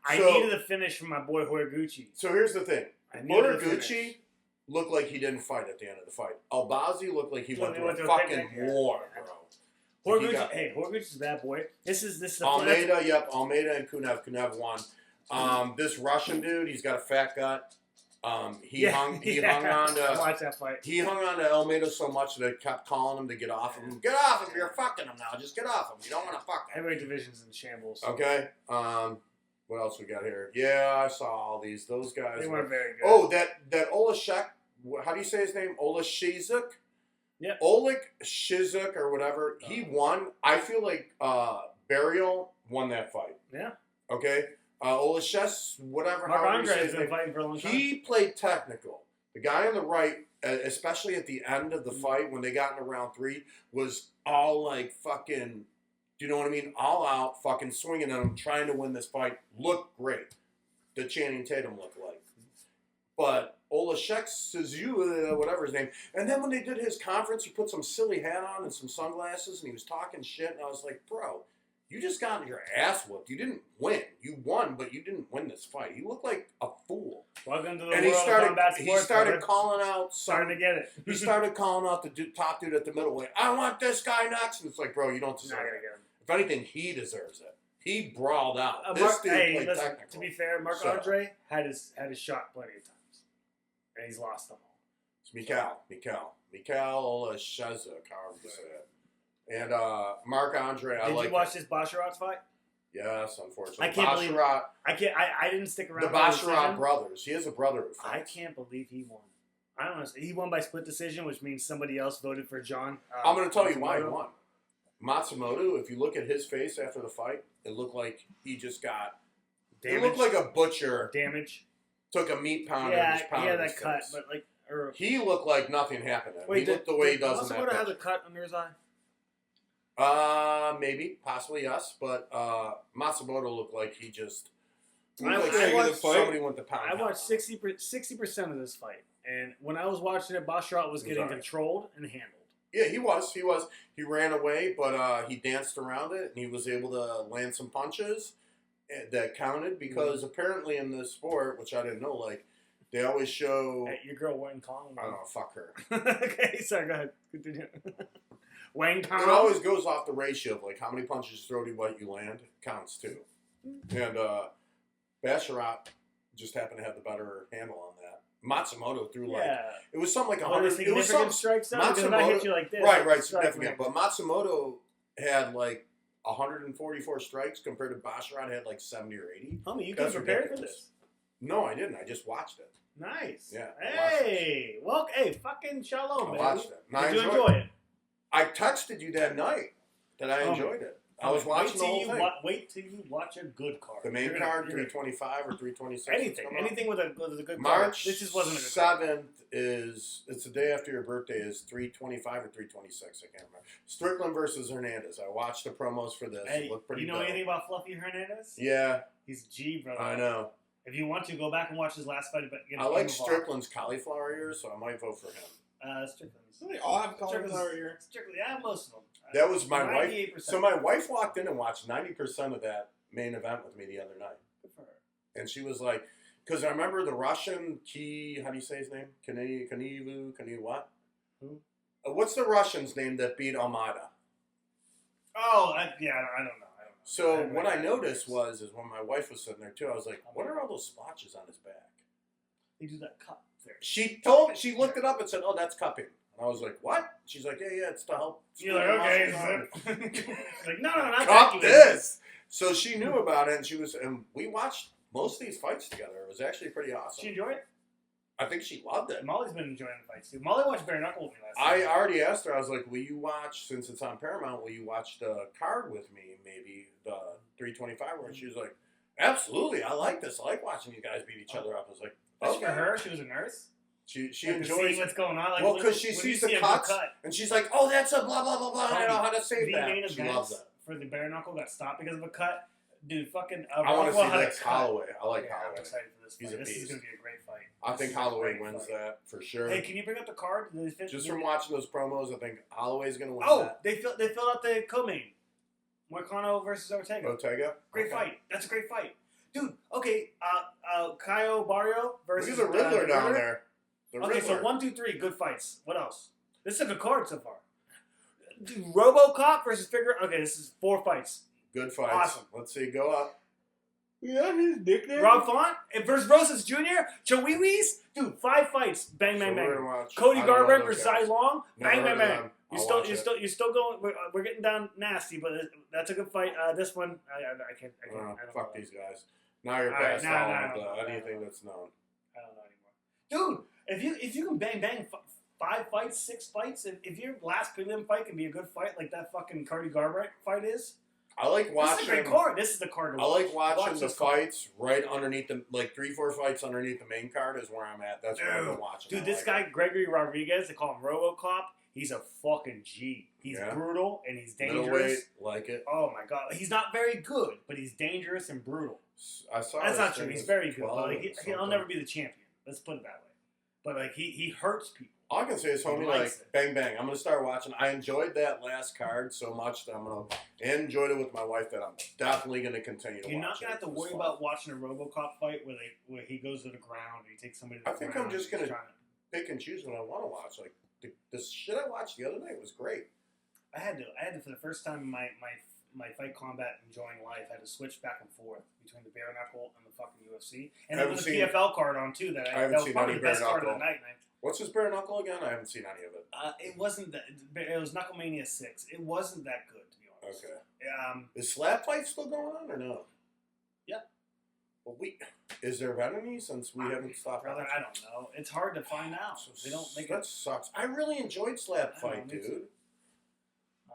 I So- needed a finish from my boy Horiguchi. So here's the thing. I needed a Horiguchi finish. looked like he didn't fight at the end of the fight. Albazi looked like he went He through went a through a fucking picnic, yeah. war, bro. Horiguchi, He got- Horiguchi's a bad boy. This is the Almeida, yep, Almeida and Kunev. Kunev won. This Russian dude, he's got a fat gut. He hung on to watch that fight. he hung on to Almeida so much that they kept calling him to get off him. Get off him! You're fucking him now. Just get off him. You don't want to fuck him. Heavyweight division's in shambles. Okay. What else we got here? Yeah, I saw all these. Those guys. They were- weren't very good. Oh, that Olashek. How do you say his name? Olashizuk? Yep. Oleg Shizuk or whatever. He won. I feel like Burial won that fight. Yeah. Okay? Olashes, whatever. Mark however you say Andre has his been name. fighting for a long time. He played technical. The guy on the right, especially at the end of the fight when they got into round 3, was all like fucking, do you know what I mean? All out, fucking swinging at him, trying to win this fight. Looked great. The Channing Tatum looked like. But Olashek Suzu, whatever his name. And then when they did his conference, he put some silly hat on and some sunglasses, and he was talking shit. And I was like, bro, you just got your ass whooped. You didn't win. You won, but you didn't win this fight. You look like a fool. Welcome to the And world of combat he sports. started brother. calling out Starting to get it. he started calling out the top dude at the middleweight. I want this guy next. And it's like, bro, you don't Not deserve gonna it. get him. If anything, he deserves it. He brawled out. This Mark, dude hey, played listen, technical. to be fair, Mark So- Andre had his shot plenty of times, and he's lost them all. It's Mikhail Olashezuk, however you say it. And Mark Andre, I Did like you watch it. this Basharat's fight? Yes, unfortunately. I can't believe- Basharat, I didn't stick around. the for the Basharat decision. brothers. He has a brother who I fights. can't believe he won. I don't know. He won by split decision, which means somebody else voted for John. I'm going to tell you why he Matsumoto. won. Matsumoto, if you look at his face after the fight, it looked like he just got. Damage. It looked like a butcher Damage. took a meat pounder and Yeah, just he pounded had his that cut, face. but like, or He looked like nothing happened to him. He looked the way he does in that Matsumoto have a picture. cut under his eye. Maybe, possibly yes, but Matsumoto looked like he just. I looked watched- like somebody went to pound. I pound watched on him. 60% of this fight, and when I was watching it, Basharat was It was getting alright. controlled and handled. Yeah, he was. He ran away, but he danced around it, and he was able to land some punches that counted because apparently in this sport, which I didn't know, like they always show. Hey, your girl Wayne Kong. I don't know, fuck her. Okay, sorry, go ahead. Continue. Wayne Kong. It always goes off the ratio of like how many punches you throw to what you land counts too. And Basharat just happened to have the better handle on that. Matsumoto threw like Yeah. it was something like What are 100. It was significant some strikes though? Because if I hit you like this, right, it's strike, significant. man. But Matsumoto had like 144 strikes compared to Basharat had like 70 or 80. Homie, you That's came prepared for ridiculous. this. No, I didn't. I just watched it. Nice. Yeah, I watched Hey, well, hey, fucking shalom, I man. watched it. And I Did you enjoyed enjoy it. it? I texted you that night that I Oh, enjoyed it. I was watching the whole thing. Wait till you watch a good card. The main You're gonna- card, you're gonna- 325 or 326. Anything with a good card. March This just wasn't a good card. 7th is, it's the day after your birthday, is 325 or 326. I can't remember. Strickland versus Hernandez. I watched the promos for this. Hey, It looked pretty you know dope. anything about Fluffy Hernandez? Yeah, He's G, brother. I know. If you want to, go back and watch his last fight. But I like Strickland's cauliflower ears, so I might vote for him. Strickland's. They all have cauliflower ear. Strickland, yeah, most of them. That was my wife. 98%. So my wife walked in and watched 90% of that main event with me the other night. Good for her. And she was like, because I remember the Russian how do you say his name? Kanivu what? Who? What's the Russian's name that beat Almada? Oh, I don't know. So what I noticed is when my wife was sitting there too, I was like, what are all those splotches on his back? They do that cut there. She looked it up and said, oh, that's cupping. And I was like, what? She's like, yeah, it's to help. You're like, okay. Like, no, not Cup that. this. So she knew about it, and we watched most of these fights together. It was actually pretty awesome. She enjoyed it? I think she loved it. Molly's been enjoying the fights too. Molly watched Bare Knuckle with me last I night. already asked her, I was like, will you watch, since it's on Paramount, will you watch the card with me, maybe the 325 where she was like, absolutely, I like this. I like watching you guys beat each other up. I was like, That's okay. for her. She was a nurse. She Like, enjoys see what's going on. Like, well, when- because she when sees you the see a cuts, cut, and she's like, oh, that's a blah, blah, blah, blah, I know how to save the that. main She loves events that. for the Bare Knuckle got stopped because of a cut. Dude, fucking. I want to see Rockwell had a Lex cut. Holloway. I like Yeah, I'm Holloway. excited for this He's fight. a This is beast. going to be a great fight. I This think is a Holloway great wins fight. that for sure. Hey, can you bring up the card? Just from watching those promos, I think Holloway's going to win Oh, that. they filled out the co-main. Moicano versus Ortega. Ortega? Great Okay. fight. That's a great fight. Dude, okay, Caio Barrio versus Look at the Riddler the down Riddler. there. The Okay, Riddler. so 1, 2, 3, good fights. What else? This is a good card so far. Dude, RoboCop versus Figure. Okay, this is 4 fights. Good fights. Awesome. Let's see, go up. Yeah, his nickname. Rob Font versus Rosas Jr. Chihuihuis. Dude, 5 fights. Bang, bang, So we're bang. gonna watch- Cody I don't know Garbrandt those versus guys. Zai Long. Never Bang, heard bang, of bang. them. I'll watch it. You're still going. We're getting down nasty, but that's a good fight. This one, I can't. I don't Fuck know. these guys. Now you're All right, past no, all no, of no, no, anything no. that's known. I don't know anymore. Dude, if you can bang 5 fights, 6 fights, if your last prelim fight can be a good fight like that fucking Cody Garbrandt fight is, I like this watching. is a great card. This is the card. To I like watch. watching Watch the this card. fights right underneath the 3-4 fights underneath the main card is where I'm at. That's where I've been watching. Dude, I this like guy it. Gregory Rodriguez, they call him RoboCop. He's a fucking G. He's Yeah. brutal and he's dangerous. Middleweight, like it. Oh my god, he's not very good, but he's dangerous and brutal. I saw. That's this not true. thing He's was very good, 12 but like, or he'll something. never be the champion. Let's put it that way. But like he hurts people. All I can say is, He homie, likes like, it. bang, bang. I'm going to start watching. I enjoyed that last card so much that I'm going to, and enjoyed it with my wife, that I'm definitely going to continue to You're watch not gonna have to It was worry fun. about watching a RoboCop fight where he goes to the ground and he takes somebody. To the I think ground I'm just and he's gonna- pick and choose what I want to watch. Like, the shit I watched the other night was great. I had to for the first time in my fight combat enjoying life. I had to switch back and forth between the bare knuckle and the fucking UFC, and I there was a haven't seen- PFL card on too. I haven't That was seen probably any the best bare card of the knuckle. night. And What's his bare knuckle again? I haven't seen any of it. it wasn't that. It was Knucklemania 6. It wasn't that good, to be honest. Okay. Is slap fight still going on or no? Yep. Well, is there been any since we haven't stopped? Brother, watching? I don't know. It's hard to find out. They don't make That it. sucks. I really enjoyed slap I know, fight, me dude. too.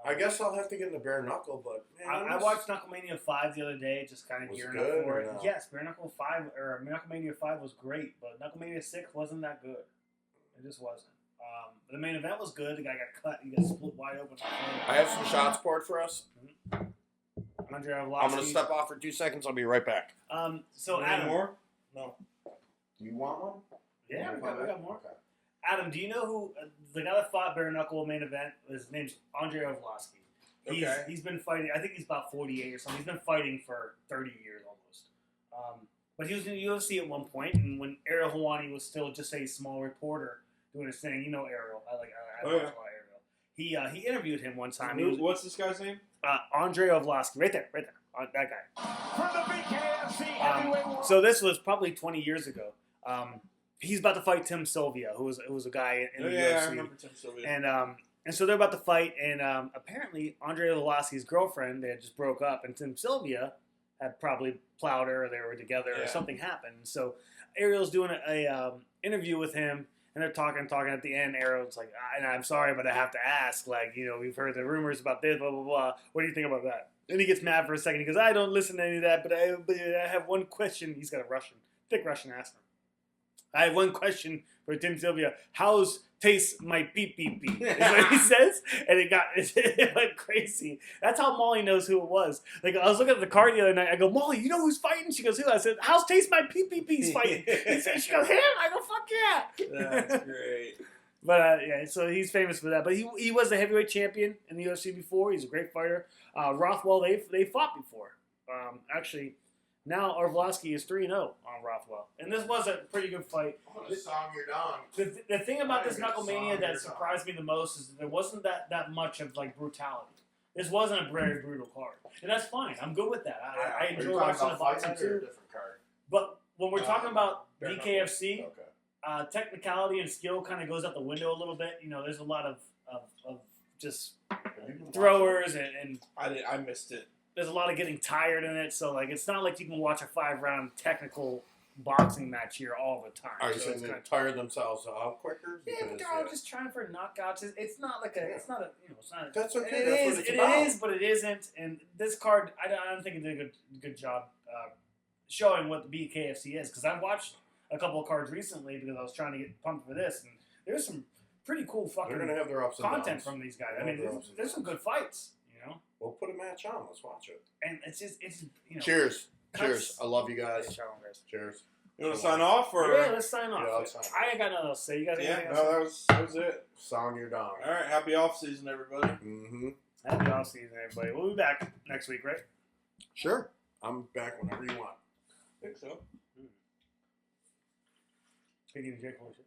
I guess I'll have to get in the bare knuckle, but man, I watched Knucklemania 5 the other day, just kind of Was gearing good up for or it. no? Yes, Bare Knuckle 5 or Knucklemania 5 was great, but Knucklemania 6 wasn't that good. It just wasn't. The main event was good. The guy got cut. He got split wide open. I have some shots poured for us. Andre Arlovsky. I'm gonna step off for 2 seconds. I'll be right back. So Any Adam, more? no, Do you want one? yeah, we got more. Okay. Adam, do you know who the guy that fought Bare Knuckle main event? His name's Andre Arlovsky. Okay. He's been fighting. I think he's about 48 or something. He's been fighting for 30 years almost. But he was in the UFC at one point, and when Ariel Helwani was still just a small reporter doing his thing, you know Ariel. I watch a lot of Ariel. He interviewed him one time. He was, What's this guy's name? Andre Arlovsky, right there, that guy. For the BKFC heavyweight war. So this was probably 20 years ago. He's about to fight Tim Sylvia, who was a guy in the UFC. I remember Tim Sylvia. And so they're about to fight, and apparently Andre Arlovsky's girlfriend, they had just broke up, and Tim Sylvia had probably plowed her, or they were together, or Yeah. something happened. So Ariel's doing a interview with him, and they're talking. At the end, Ariel's like, and I'm sorry, but I have to ask. Like, we've heard the rumors about this, blah, blah, blah. What do you think about that? And he gets mad for a second. He goes, I don't listen to any of that, but I have one question. He's got a thick Russian accent. I have one question for Tim Sylvia. How's taste my pee pee pee? Is what he says. and it went crazy. That's how Molly knows who it was. Like I was looking at the card the other night. I go, Molly, you know who's fighting? She goes, who? I said, how's Taste My PPP's fighting? She goes, him? I go, fuck yeah. That's great. But yeah, so he's famous for that. But he was the heavyweight champion in the UFC before. He's a great fighter. Rothwell, they fought before. Actually, now Arvlovsky is 3-0 on Rothwell, and this was a pretty good fight. I'm gonna song your dong. The thing about this I'm gonna Knucklemania song that your surprised me the most is that there wasn't that much of like brutality. This wasn't a very brutal card, and that's fine. I'm good with that. I enjoy watching the boxing too. Different card. But when we're talking about BKFC, Okay. technicality and skill kind of goes out the window a little bit. You know, there's a lot of just throwers and I missed it. there's a lot of getting tired in it. So like, it's not like you can watch a 5-round technical boxing match here all the time. Are you So saying it's they kinda- tire themselves out quicker? Yeah, but Because, they're all just trying for knockouts. It's not like it's not a, it's not. That's okay. It That's is, what it's it about. is, but it isn't. And this card, I don't think it did a good job showing what the BKFC is. Because I've watched a couple of cards recently because I was trying to get pumped for this, and there's some pretty cool fucking They're gonna have their ups and content downs. from these guys. They'll I mean, have their ups and there's some downs. good fights, you know. We'll put a match on. Let's watch it. And it's you know. Cheers. Cuts- Cheers. I love you guys. Nice shot, guys. Cheers. You want to sign off or? Yeah, let's sign off. Yeah, let's sign off. I ain't got nothing else to say. You guys got Yeah, anything no, else? that was it. Song your dong. All right, happy off season, everybody. Mm-hmm. Happy off season, everybody. We'll be back next week, right? Sure. I'm back whenever you want. I think so. Speaking of J. Cole shit.